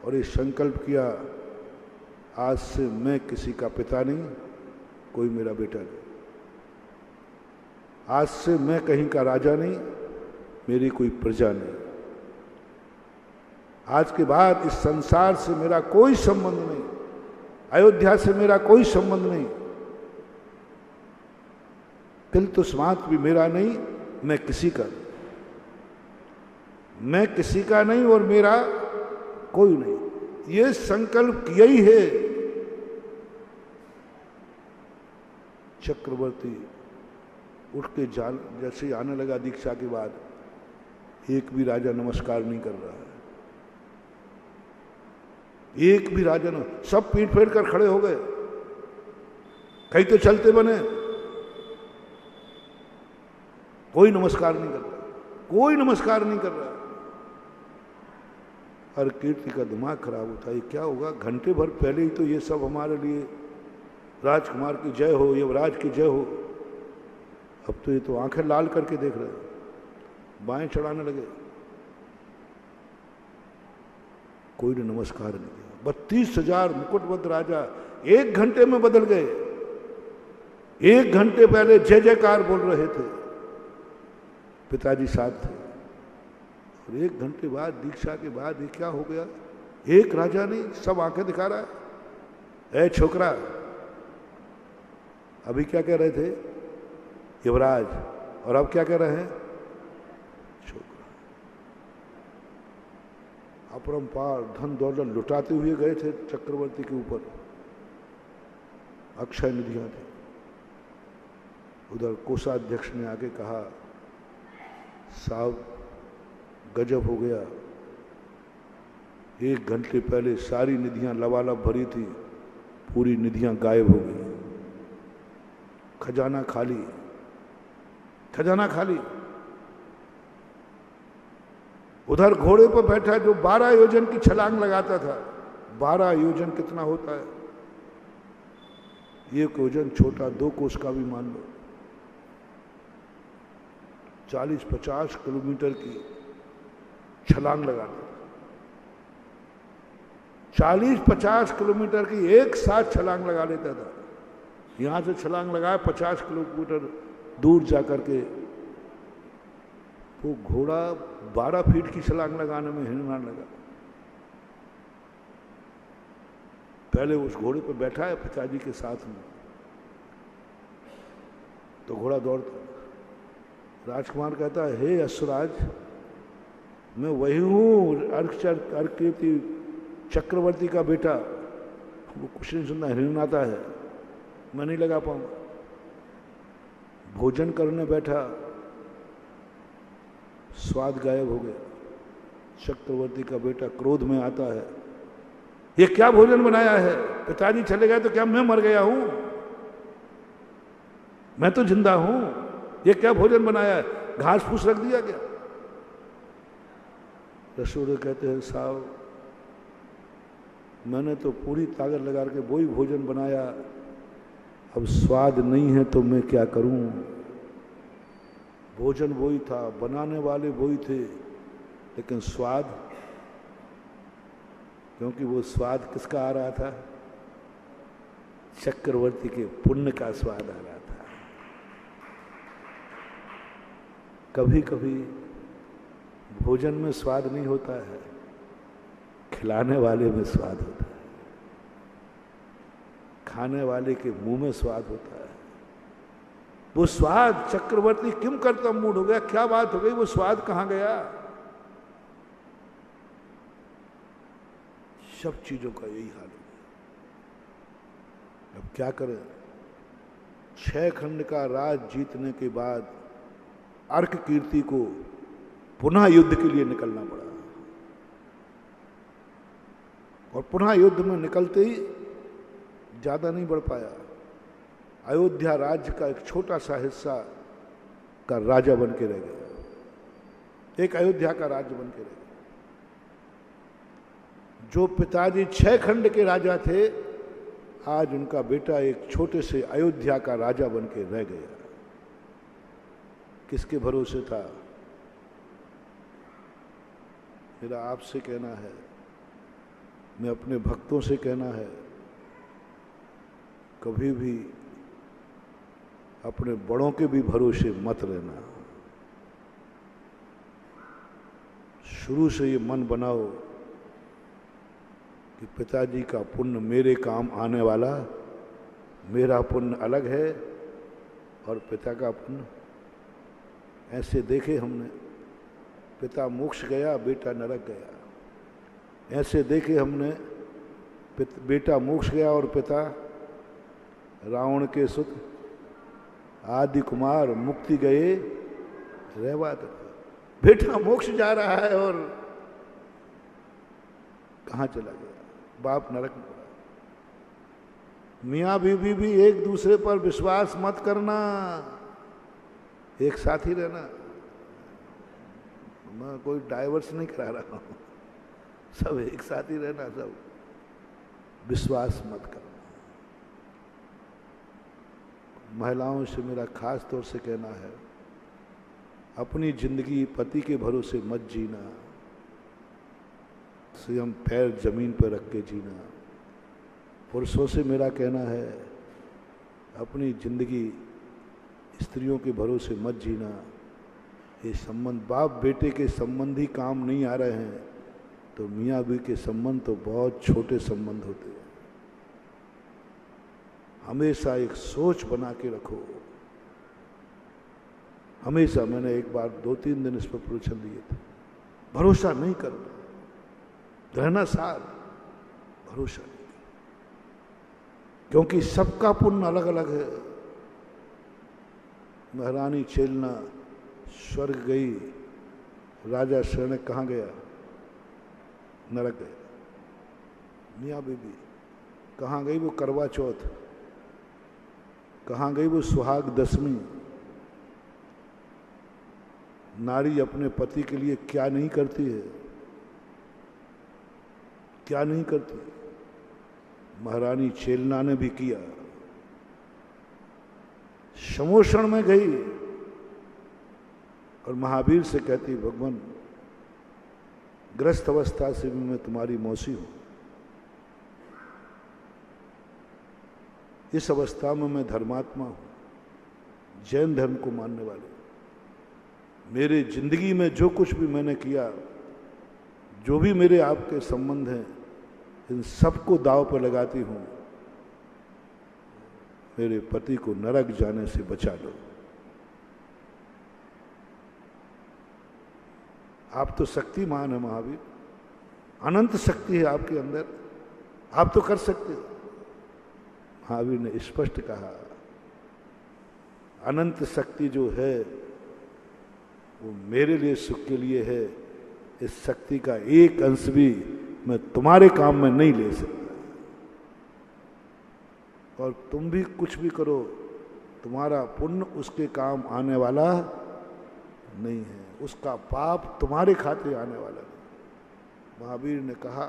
और ये संकल्प किया, आज से मैं किसी का पिता नहीं, कोई मेरा बेटा नहीं। आज से मैं कहीं का राजा नहीं, मेरी कोई प्रजा नहीं। आज के बाद इस संसार से मेरा कोई संबंध नहीं, अयोध्या से मेरा कोई संबंध नहीं। तिल तुस्मात भी मेरा नहीं, मैं किसी का नहीं, मैं किसी का नहीं और मेरा कोई नहीं। ये संकल्प किया ही है। चक्रवर्ती उठ के जैसे आने लगा दीक्षा के बाद, एक भी राजा नमस्कार नहीं कर रहा है, एक भी राजा न, सब पीठ फेर कर खड़े हो गए, कहीं तो चलते बने। कोई नमस्कार नहीं कर रहा, कोई नमस्कार नहीं कर रहा। हर कीर्ति का दिमाग खराब होता है। क्या होगा, घंटे भर पहले ही तो ये सब हमारे लिए राजकुमार की जय हो, युवराज की जय हो। अब तो ये तो आंखें लाल करके देख रहे हैं, बाएं चढ़ाने लगे। कोई ने नमस्कार नहीं किया। 32,000 मुकुटबद्ध राजा 1 घंटे में बदल गए। 1 घंटे पहले जय जयकार बोल रहे थे, पिताजी साथ थे, और 1 घंटे बाद दीक्षा के बाद ये क्या हो गया? एक राजा नहीं, सब आंखें दिखा रहा है। ए छोकरा, अभी क्या कह रहे थे? युवराज। और अब क्या कह रहे हैं? छोकरा। अपरंपार धन दौलत लुटाते हुए गए थे चक्रवर्ती के ऊपर, अक्षय निधियां थी। उधर कोषाध्यक्ष ने आके कहा, साहब गजब हो गया, 1 घंटे पहले सारी निधियां लबालब भरी थी, पूरी निधियां गायब हो गई, खजाना खाली, खजाना खाली। उधर घोड़े पर बैठा जो 12 योजन की छलांग लगाता था, 12 योजन कितना होता है? 1 योजन छोटा 2 कोस का भी मान लो, 40-50 किलोमीटर की छलांग लगाता था। 40-50 किलोमीटर की एक साथ छलांग लगा लेता था। यहां से छलांग लगाया 50 किलोमीटर दूर जाकर के, वो घोड़ा 12 फीट की छलांग लगाने में हिरना लगा। पहले उस घोड़े पर बैठा है पिताजी के साथ में, तो घोड़ा दौड़ता। राजकुमार कहता है, हे अश्वराज, मैं वही हूं अर्ककीर्ति चक्रवर्ती का बेटा। वो कुछ नहीं सुनना, हिरनाता है, मैं नहीं लगा पाऊंगा। भोजन करने बैठा, स्वाद गायब हो गया। चक्रवर्ती का बेटा क्रोध में आता है, ये क्या भोजन बनाया है? पिताजी चले गए तो क्या मैं मर गया हूं? मैं तो जिंदा हूं, ये क्या भोजन बनाया है? घास फूस रख दिया क्या? रसोड़े कहते हैं, साहब मैंने तो पूरी ताकत लगा के वही भोजन बनाया, अब स्वाद नहीं है तो मैं क्या करूं? भोजन वही था, बनाने वाले वही थे, लेकिन स्वाद, क्योंकि वो स्वाद किसका आ रहा था? चक्रवर्ती के पुण्य का स्वाद आ रहा था। कभी कभी भोजन में स्वाद नहीं होता है, खिलाने वाले में स्वाद होता है, खाने वाले के मुंह में स्वाद होता है। वो स्वाद, चक्रवर्ती किम करता मूड हो गया, क्या बात हो गई, वो स्वाद कहां गया? सब चीजों का यही हाल है। अब क्या करें? 6 खंड का राज जीतने के बाद अर्ककीर्ति को पुनः युद्ध के लिए निकलना पड़ा, और पुनः युद्ध में निकलते ही ज्यादा नहीं बढ़ पाया। अयोध्या राज्य का एक छोटा सा हिस्सा का राजा बन के रह गया, एक अयोध्या का राज्य बन के रह गया। जो पिताजी 6 खंड के राजा थे, आज उनका बेटा एक छोटे से अयोध्या का राजा बन के रह गया। किसके भरोसे था? मेरा आपसे कहना है, मैं अपने भक्तों से कहना है, कभी भी अपने बड़ों के भी भरोसे मत रहना। शुरू से ये मन बनाओ कि पिताजी का पुण्य मेरे काम आने वाला, मेरा पुण्य अलग है और पिता का पुण्य। ऐसे देखे हमने, पिता मोक्ष गया, बेटा नरक गया। ऐसे देखे हमने, बेटा मोक्ष गया और पिता रावण के सुत आदि कुमार मुक्ति गए रहवा। बेटा मोक्ष जा रहा है और कहाँ चला गया? बाप नरक में पड़ा। मियाँ बीवी भी एक दूसरे पर विश्वास मत करना। एक साथ ही रहना। मैं कोई डाइवर्स नहीं करा रहा हूं, सब एक साथ ही रहना, सब विश्वास मत करो। महिलाओं से मेरा खास तौर से कहना है, अपनी जिंदगी पति के भरोसे मत जीना, स्वयं पैर जमीन पर रख के जीना। पुरुषों से मेरा कहना है, अपनी जिंदगी स्त्रियों के भरोसे मत जीना। ये संबंध, बाप बेटे के संबंध ही काम नहीं आ रहे हैं तो मियाँ बीवी के संबंध तो बहुत छोटे संबंध होते हैं। हमेशा एक सोच बना के रखो। हमेशा, मैंने एक बार 2-3 दिन इस पर प्रवचन दिए थे, भरोसा नहीं करना, रहना साथ, भरोसा नहीं, क्योंकि सबका पुण्य अलग अलग है। महारानी छेलना स्वर्ग गई, राजा शरणक कहाँ गया? नरक गया। मियाँ बीबी कहाँ गई? वो करवा चौथ। कहाँ गई? वो सुहाग दशमी। नारी अपने पति के लिए क्या नहीं करती है, क्या नहीं करती? महारानी छेलना ने भी किया। समोषण में गई और महावीर से कहती, भगवान ग्रस्त अवस्था से भी मैं तुम्हारी मौसी हूं, इस अवस्था में मैं धर्मात्मा हूं, जैन धर्म को मानने वाले। मेरे जिंदगी में जो कुछ भी मैंने किया, जो भी मेरे आपके संबंध हैं, इन सबको दांव पर लगाती हूं, मेरे पति को नरक जाने से बचा लो। आप तो शक्तिमान है महावीर, अनंत शक्ति है आपके अंदर, आप तो कर सकते। महावीर ने स्पष्ट कहा, अनंत शक्ति जो है वो मेरे लिए सुख के लिए है। इस शक्ति का एक अंश भी मैं तुम्हारे काम में नहीं ले सकता। और तुम भी कुछ भी करो, तुम्हारा पुण्य उसके काम आने वाला नहीं है, उसका पाप तुम्हारे खाते आने वाला नहीं। महावीर ने कहा,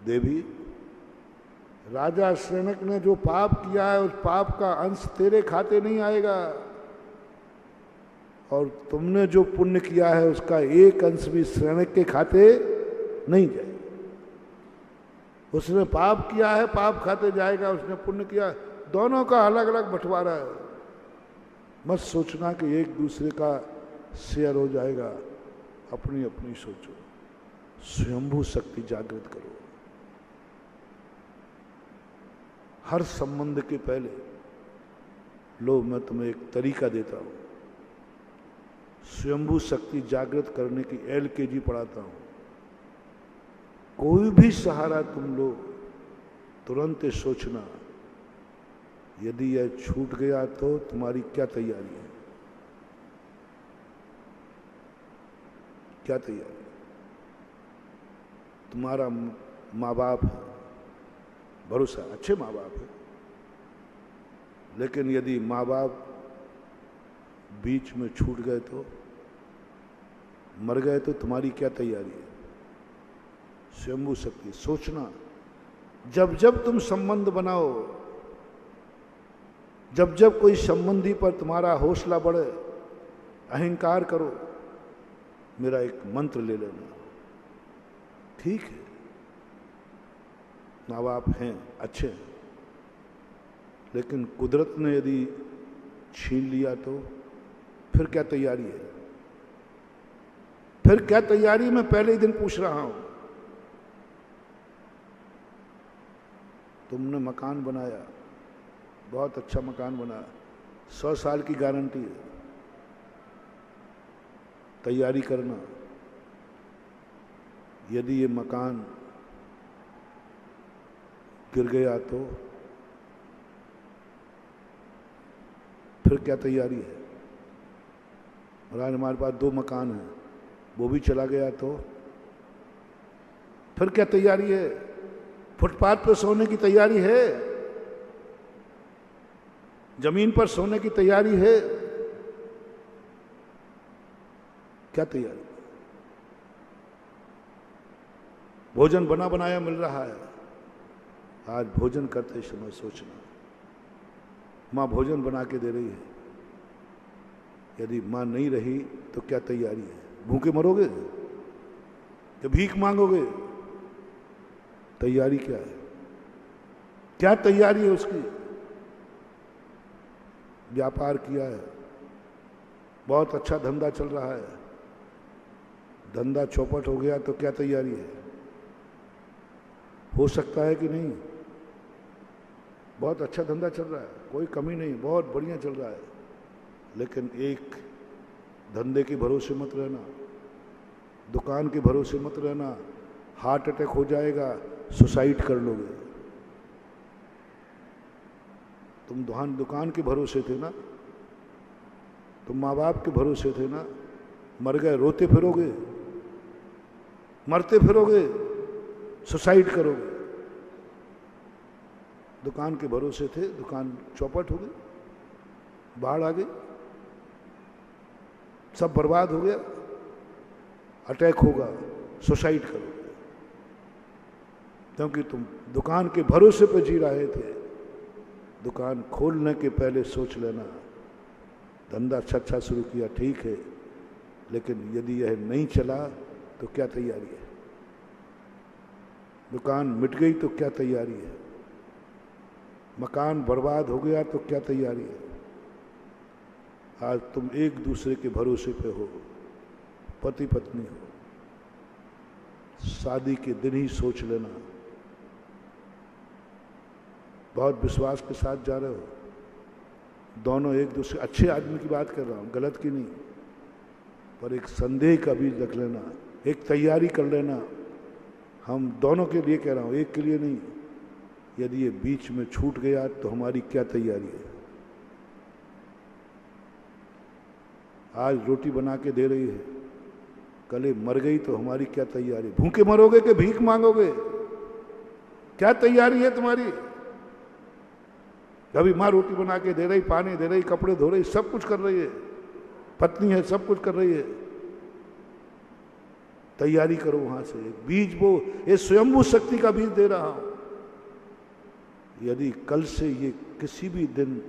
देवी, राजा शरणक ने जो पाप किया है, उस पाप का अंश तेरे खाते नहीं आएगा, और तुमने जो पुण्य किया है उसका एक अंश भी शरणक के खाते नहीं जाएगा। उसने पाप किया है, पाप खाते जाएगा, उसने पुण्य किया, दोनों का अलग अलग बंटवारा है। मत सोचना कि एक दूसरे का शेयर हो जाएगा, अपनी अपनी सोचो। स्वयंभू शक्ति जागृत करो। हर संबंध के पहले लो, मैं तुम्हें एक तरीका देता हूं, स्वयंभू शक्ति जागृत करने की LKG पढ़ाता हूं। कोई भी सहारा तुम लो, तुरंत सोचना, यदि यह छूट गया तो तुम्हारी क्या तैयारी है? क्या तैयारी? तुम्हारा माँ बाप है, भरोसा, अच्छे माँ बाप है, लेकिन यदि माँ बाप बीच में छूट गए तो, मर गए तो तुम्हारी क्या तैयारी है? स्वयंभू शक्ति सोचना। जब जब तुम संबंध बनाओ, जब जब कोई संबंधी पर तुम्हारा हौसला बढ़े, अहंकार करो, मेरा एक मंत्र ले लेना। ठीक है, माँ बाप हैं, अच्छे हैं, लेकिन कुदरत ने यदि छीन लिया तो फिर क्या तैयारी है? फिर क्या तैयारी? मैं पहले ही दिन पूछ रहा हूं। तुमने मकान बनाया, बहुत अच्छा मकान बना, 100 साल की गारंटी है, तैयारी करना। यदि ये मकान गिर गया तो फिर क्या तैयारी है? महाराज, हमारे पास 2 मकान हैं, वो भी चला गया तो फिर क्या तैयारी है? फुटपाथ पर सोने की तैयारी है? जमीन पर सोने की तैयारी है? क्या तैयारी? भोजन बना बनाया मिल रहा है। आज भोजन करते समय सोचना, माँ भोजन बना के दे रही है, यदि माँ नहीं रही तो क्या तैयारी है? भूखे मरोगे या भीख मांगोगे? तैयारी क्या है? क्या तैयारी है उसकी? व्यापार किया है, बहुत अच्छा धंधा चल रहा है, धंधा चौपट हो गया तो क्या तैयारी है? हो सकता है कि नहीं? बहुत अच्छा धंधा चल रहा है, कोई कमी नहीं, बहुत बढ़िया चल रहा है, लेकिन एक धंधे के भरोसे मत रहना, दुकान के भरोसे मत रहना। हार्ट अटैक हो जाएगा, सुसाइड कर लोगे। तुम दुकान के भरोसे थे ना, तुम माँ बाप के भरोसे थे ना, मर गए, रोते फिरोगे, मरते फिरोगे, सुसाइड करोगे। दुकान के भरोसे थे, दुकान चौपट हो गई, बाढ़ आ गई, सब बर्बाद हो गया, अटैक होगा, सुसाइड करोगे, क्योंकि तुम दुकान के भरोसे पे जी रहे थे। दुकान खोलने के पहले सोच लेना, धंधा अच्छा शुरू किया, ठीक है, लेकिन यदि यह नहीं चला तो क्या तैयारी है? दुकान मिट गई तो क्या तैयारी है? मकान बर्बाद हो गया तो क्या तैयारी है? आज तुम एक दूसरे के भरोसे पे हो, पति पत्नी हो, शादी के दिन ही सोच लेना। बहुत विश्वास के साथ जा रहे हो, दोनों एक दूसरे, अच्छे आदमी की बात कर रहा हूँ, गलत की नहीं, पर एक संदेह का बीज रख लेना, एक तैयारी कर लेना। हम दोनों के लिए कह रहा हूँ, एक के लिए नहीं। यदि ये बीच में छूट गया तो हमारी क्या तैयारी है? आज रोटी बना के दे रही है, कल ये मर गई तो हमारी क्या तैयारी? भूखे मरोगे कि भीख मांगोगे? क्या तैयारी है तुम्हारी? कभी माँ रोटी बना के दे रही, पानी दे रही, कपड़े धो रही, सब कुछ कर रही है, पत्नी है, सब कुछ कर रही है। तैयारी करो वहां से, बीज वो, ये स्वयंभू शक्ति का बीज दे रहा हूं। यदि कल से ये किसी भी दिन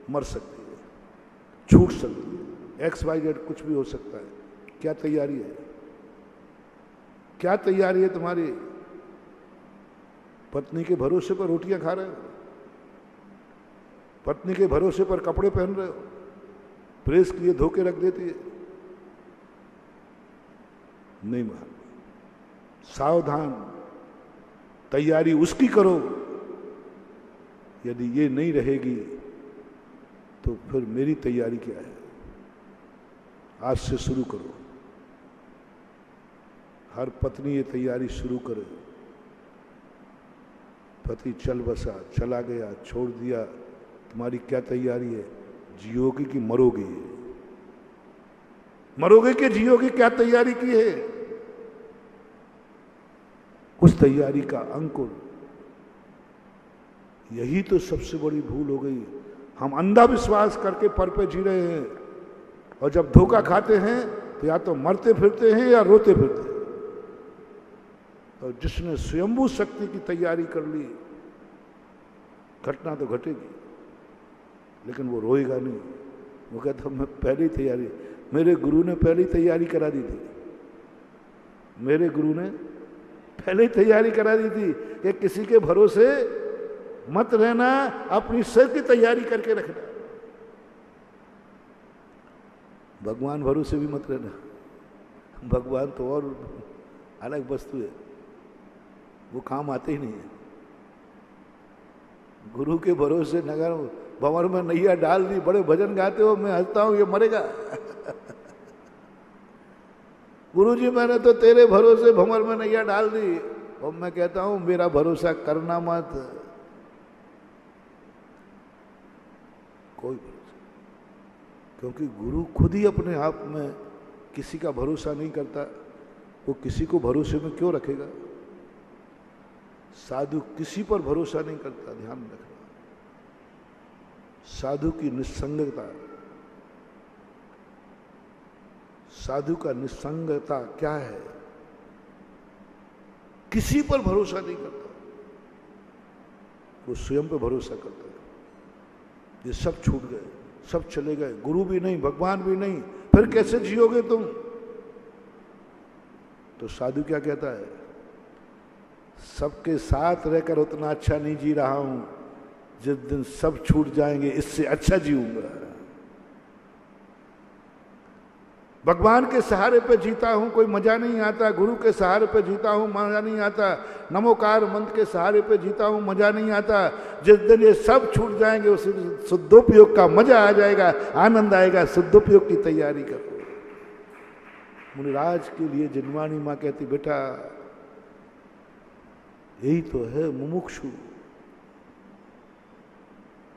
मर सकती है, छूट सकती है, XYZ कुछ भी हो सकता है, क्या तैयारी है? क्या तैयारी है तुम्हारी? पत्नी के भरोसे पर रोटियां खा रहे हो, पत्नी के भरोसे पर कपड़े पहन रहे हो, प्रेस किए धो के रख देती है, नहीं मान। सावधान, तैयारी उसकी करो। यदि ये नहीं रहेगी तो फिर मेरी तैयारी क्या है? आज से शुरू करो। हर पत्नी ये तैयारी शुरू करे। पति चल बसा, चला गया, छोड़ दिया, तुम्हारी क्या तैयारी है? जियोगी कि मरोगी? मरोगे कि जियोगी? क्या तैयारी की है? उस तैयारी का अंकुर, यही तो सबसे बड़ी भूल हो गई। हम अंधा विश्वास करके पर पे जी रहे हैं, और जब धोखा खाते हैं तो या तो मरते फिरते हैं या रोते फिरते हैं। और जिसने स्वयंभू शक्ति की तैयारी कर ली, घटना तो घटेगी, लेकिन वो रोएगा नहीं। वो कहता मैं पहले ही तैयारी, मेरे गुरु ने पहले ही तैयारी करा दी थी, मेरे गुरु ने पहले ही तैयारी करा दी थी कि किसी के भरोसे मत रहना, अपनी सिर की तैयारी करके रखना। भगवान भरोसे भी मत रहना, भगवान तो और अलग वस्तु है, वो काम आते ही नहीं है। गुरु के भरोसे नगर भंवर में नैया डाल दी, बड़े भजन गाते हो, मैं हंसता हूं ये मरेगा। गुरुजी मैंने तो तेरे भरोसे भंवर में नैया डाल दी, और मैं कहता हूं मेरा भरोसा करना मत, कोई भरोसा, क्योंकि गुरु खुद ही अपने आप में किसी का भरोसा नहीं करता, वो किसी को भरोसे में क्यों रखेगा? साधु किसी पर भरोसा नहीं करता, ध्यान रखना। साधु की निस्संगता, साधु का निस्संगता क्या है? किसी पर भरोसा नहीं करता, वो स्वयं पर भरोसा करता है। ये सब छूट गए, सब चले गए, गुरु भी नहीं, भगवान भी नहीं, फिर कैसे जियोगे तुम? तो साधु क्या कहता है? सबके साथ रहकर उतना अच्छा नहीं जी रहा हूं, जिस दिन सब छूट जाएंगे इससे अच्छा जीऊंगा। भगवान के सहारे पे जीता हूं, कोई मजा नहीं आता। गुरु के सहारे पे जीता हूं, मजा नहीं आता। नमोकार मंत्र के सहारे पे जीता हूं, मजा नहीं आता। जिस दिन ये सब छूट जाएंगे उस शुद्धोपयोग का मजा आ जाएगा, आनंद आएगा। शुद्धोपयोग की तैयारी करो। मुनिराज के लिए जिनवाणी माँ कहती, बेटा यही तो है मुमुक्षु।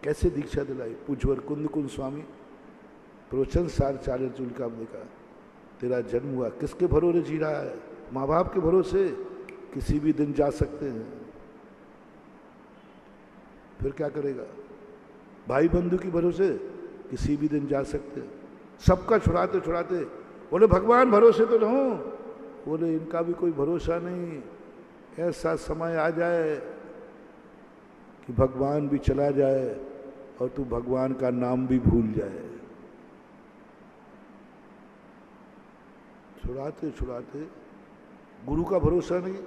कैसे दीक्षा दिलाई? पूज्यवर कुंद कुंद स्वामी प्रवचन सार 40 जून का हमने कहा, तेरा जन्म हुआ, किसके भरोसे जी रहा है? माँ बाप के भरोसे। किसी भी दिन जा सकते हैं, फिर क्या करेगा? भाई बंधु की भरोसे किसी भी दिन जा सकते हैं। सबका छुड़ाते छुड़ाते बोले भगवान भरोसे तो रहो, बोले इनका भी कोई भरोसा नहीं। ऐसा समय आ जाए कि भगवान भी चला जाए और तू भगवान का नाम भी भूल जाए। छुड़ाते छुड़ाते गुरु का भरोसा नहीं,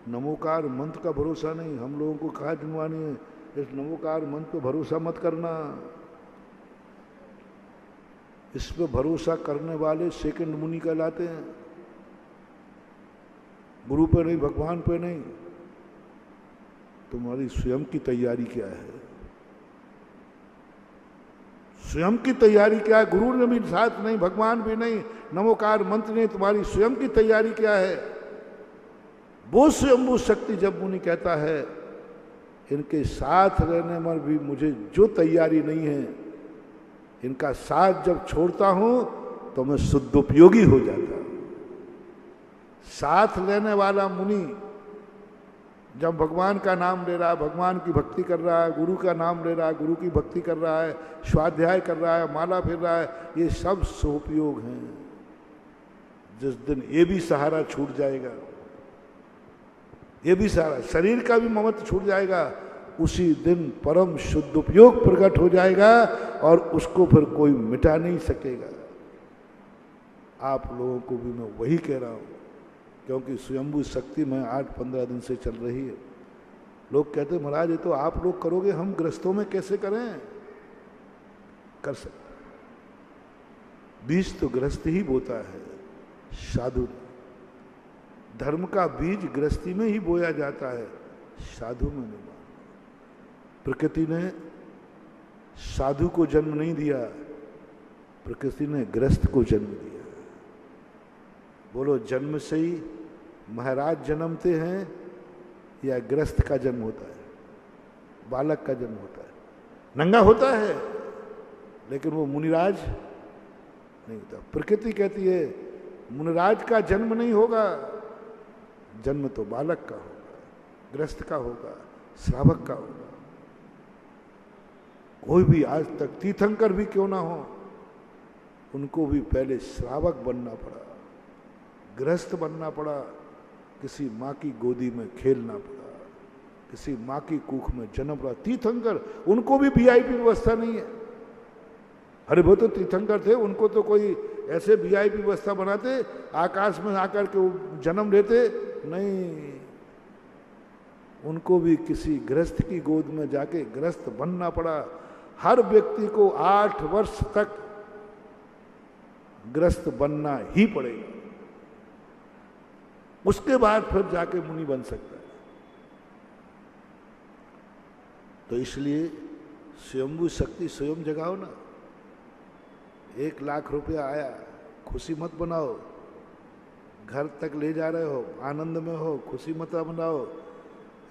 नमोकार मंत्र का भरोसा नहीं। हम लोगों को कहा जिनवानी है, इस नमोकार मंत्र पे भरोसा मत करना। इस पे भरोसा करने वाले सेकंड मुनि कहलाते हैं। गुरु पे नहीं, भगवान पे नहीं। तुम्हारी स्वयं की तैयारी क्या है? स्वयं की तैयारी क्या है? गुरु ने भी साथ नहीं, भगवान भी नहीं, नमोकार मंत्र ने। तुम्हारी स्वयं की तैयारी क्या है? वो स्वयंभू शक्ति जब मुनि कहता है इनके साथ रहने में भी मुझे जो तैयारी नहीं है, इनका साथ जब छोड़ता हूं तो मैं शुद्धोपयोगी हो जाता हूं। साथ लेने वाला मुनि जब भगवान का नाम ले रहा है, भगवान की भक्ति कर रहा है, गुरु का नाम ले रहा है, गुरु की भक्ति कर रहा है, स्वाध्याय कर रहा है, माला फिर रहा है, ये सब सोपयोग हैं। जिस दिन ये भी सहारा छूट जाएगा, ये भी सहारा, शरीर का भी ममत्व छूट जाएगा, उसी दिन परम शुद्ध उपयोग प्रकट हो जाएगा और उसको फिर कोई मिटा नहीं सकेगा। आप लोगों को भी मैं वही कह रहा हूं, क्योंकि स्वयंभू शक्ति में 8-15 दिन से चल रही है। लोग कहते महाराज ये तो आप लोग करोगे, हम गृहस्थों में कैसे करें? कर सकते, बीज तो गृहस्थ ही बोता है। साधु धर्म का बीज गृहस्थी में ही बोया जाता है, साधु में नहीं। प्रकृति ने साधु को जन्म नहीं दिया, प्रकृति ने गृहस्थ को जन्म दिया। बोलो जन्म से ही महाराज जन्मते हैं या गृहस्थ का जन्म होता है? बालक का जन्म होता है, नंगा होता है, लेकिन वो मुनिराज नहीं होता। प्रकृति कहती है मुनिराज का जन्म नहीं होगा, जन्म तो बालक का होगा, गृहस्थ का होगा, श्रावक का होगा। कोई भी आज तक तीर्थंकर भी क्यों ना हो, उनको भी पहले श्रावक बनना पड़ा, गृहस्थ बनना पड़ा, किसी माँ की गोदी में खेलना पड़ा, किसी माँ की कूख में जन्म पड़ा। तीर्थंकर, उनको भी वीआईपी व्यवस्था नहीं है। अरे वो तो तीर्थंकर थे, उनको तो कोई ऐसे वीआईपी व्यवस्था बनाते, आकाश में आकर के वो जन्म लेते नहीं। उनको भी किसी गृहस्थ की गोद में जाके गृहस्थ बनना पड़ा। हर व्यक्ति को 8 वर्ष तक गृहस्थ बनना ही पड़ेगा, उसके बाद फिर जाके मुनि बन सकता है। तो इसलिए स्वयंभू शक्ति स्वयं जगाओ ना। 1 लाख रुपया आया, खुशी मत बनाओ, घर तक ले जा रहे हो, आनंद में हो, खुशी मत बनाओ।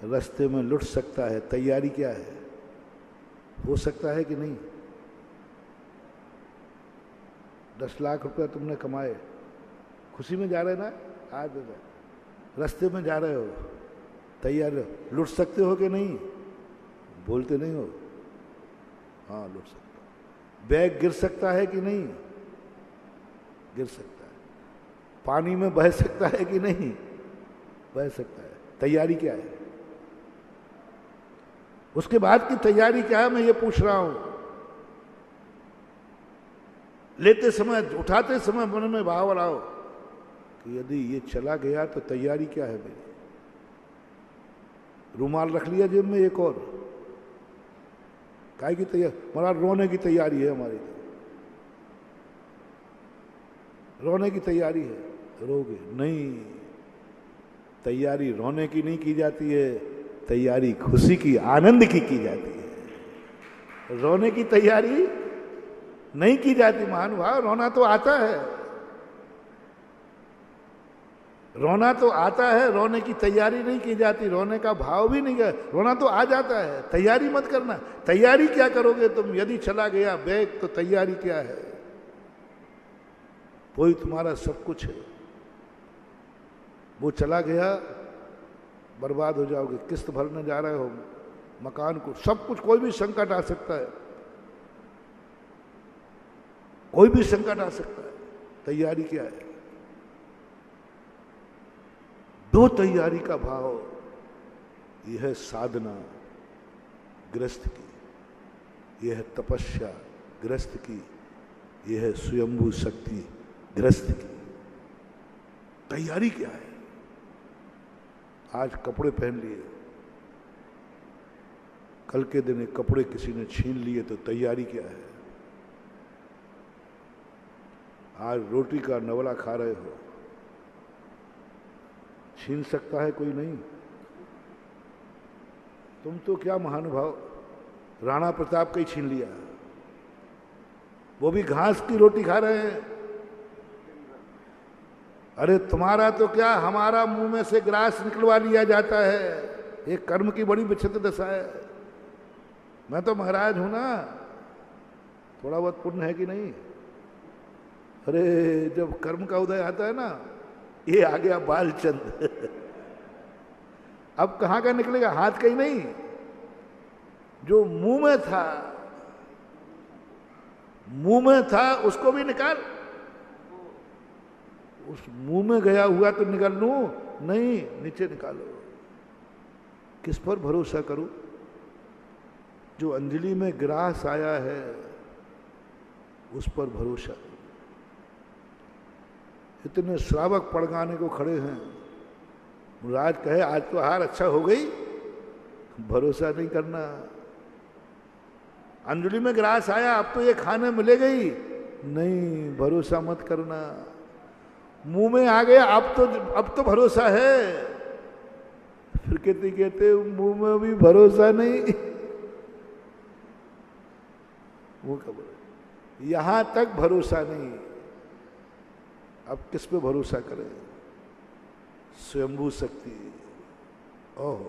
रास्ते में लुट सकता है, तैयारी क्या है? हो सकता है कि नहीं? 10 लाख रुपया तुमने कमाए, खुशी में जा रहे ना, आज रास्ते में जा रहे हो, तैयार हो, लुट सकते हो कि नहीं? बोलते नहीं हो? हाँ लुट सकते हो। बैग गिर सकता है कि नहीं? गिर सकता है। पानी में बह सकता है कि नहीं? बह सकता है। तैयारी क्या है? उसके बाद की तैयारी क्या है, मैं ये पूछ रहा हूं। लेते समय, उठाते समय मन में भाव लाओ कि यदि ये चला गया तो तैयारी क्या है मेरी? रुमाल रख लिया जेब में एक और, काय की तैयारी? महाराज रोने की तैयारी है हमारी, रोने की तैयारी है। रोगे नहीं, तैयारी रोने की नहीं की जाती है, तैयारी खुशी की, आनंद की जाती है। रोने की तैयारी नहीं की जाती महानुभाव। रोना तो आता है, रोना तो आता है, रोने की तैयारी नहीं की जाती, रोने का भाव भी नहीं है। रोना तो आ जाता है, तैयारी मत करना। तैयारी क्या करोगे तुम? यदि चला गया बैग तो तैयारी क्या है? वही तुम्हारा सब कुछ है। वो चला गया, बर्बाद हो जाओगे। किस्त भरने जा रहे हो, मकान को, सब कुछ, कोई भी संकट आ सकता है, कोई भी संकट आ सकता है। तैयारी क्या है? दो तैयारी का भाव, यह है साधना गृहस्थ की, यह है तपस्या गृहस्थ की, यह है स्वयंभू शक्ति गृहस्थ की। तैयारी क्या है? आज कपड़े पहन लिए, कल के दिन कपड़े किसी ने छीन लिए तो तैयारी क्या है? आज रोटी का नवला खा रहे हो, छीन सकता है कोई? नहीं। तुम तो क्या महानुभाव, राणा प्रताप का ही छीन लिया, वो भी घास की रोटी खा रहे हैं। अरे तुम्हारा तो क्या, हमारा मुंह में से ग्रास निकलवा लिया जाता है। ये कर्म की बड़ी विचित्र दशा है। मैं तो महाराज हूं ना, थोड़ा बहुत पुण्य है कि नहीं? अरे जब कर्म का उदय आता है ना, ये आ गया बालचंद। अब कहां का निकलेगा? हाथ का ही नहीं, जो मुंह में था, मुंह में था उसको भी निकाल। उस मुंह में गया हुआ तो निकाल लूं? नहीं, नीचे निकालो। किस पर भरोसा करूं? जो अंजलि में ग्रास आया है उस पर भरोसा। इतने श्रावक पड़गाने को खड़े हैं, राज कहे आज तो हार अच्छा हो गई, भरोसा नहीं करना। अंजलि में ग्रास आया, अब तो ये खाने मिलेगा ही नहीं, भरोसा मत करना। मुंह में आ गया, अब तो भरोसा है। फिर कहते मुंह में भी भरोसा नहीं, मुंह का भरोसा, यहां तक भरोसा नहीं। अब किस पे भरोसा करें? स्वयंभू शक्ति। ओह,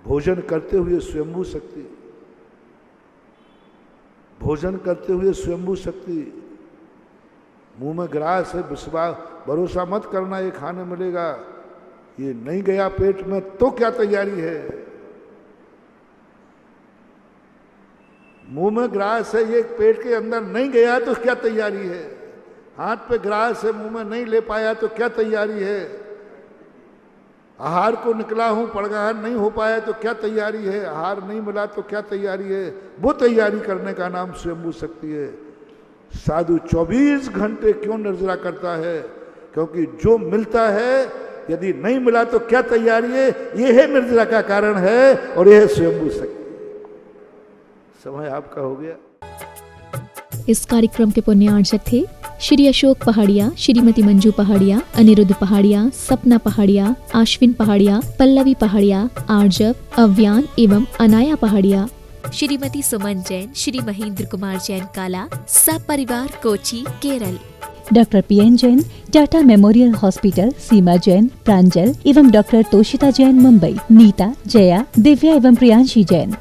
भोजन करते हुए स्वयंभू शक्ति, भोजन करते हुए स्वयंभू शक्ति। मुंह में ग्रास है, विश्वास, भरोसा मत करना ये खाने मिलेगा, ये नहीं गया पेट में तो क्या तैयारी है? मुंह में ग्रास है, ये पेट के अंदर नहीं गया तो क्या तैयारी है? हाथ पे ग्रास है, मुंह में नहीं ले पाया तो क्या तैयारी है? आहार को निकला हूं, पड़गाहर नहीं हो पाया तो क्या तैयारी है? आहार नहीं मिला तो क्या तैयारी है? वो तैयारी करने का नाम स्वयंभू शक्ति है। साधु 24 घंटे क्यों निर्जरा करता है? क्योंकि जो मिलता है, यदि नहीं मिला तो क्या तैयारी है? ये है निर्जरा का कारण है, और यह है स्वयंभू शक्ति। समय आपका हो गया। इस कार्यक्रम के पुण्यार्चक थे श्री अशोक पहाड़िया, श्रीमती मंजू पहाड़िया, अनिरुद्ध पहाड़िया, सपना पहाड़िया, आश्विन पहाड़िया, पल्लवी पहाड़िया, आर्जव, अव्यान एवं अनाया पहाड़िया। श्रीमती सुमन जैन, श्री महेंद्र कुमार जैन काला, सब परिवार Kochi, Kerala. Doctor P N Jain, Tata memorial hospital, Seema Jain, Pranjal एवं डॉक्टर तोशिता जैन मुंबई। नीता, जया, दिव्या एवं प्रियांशी जैन।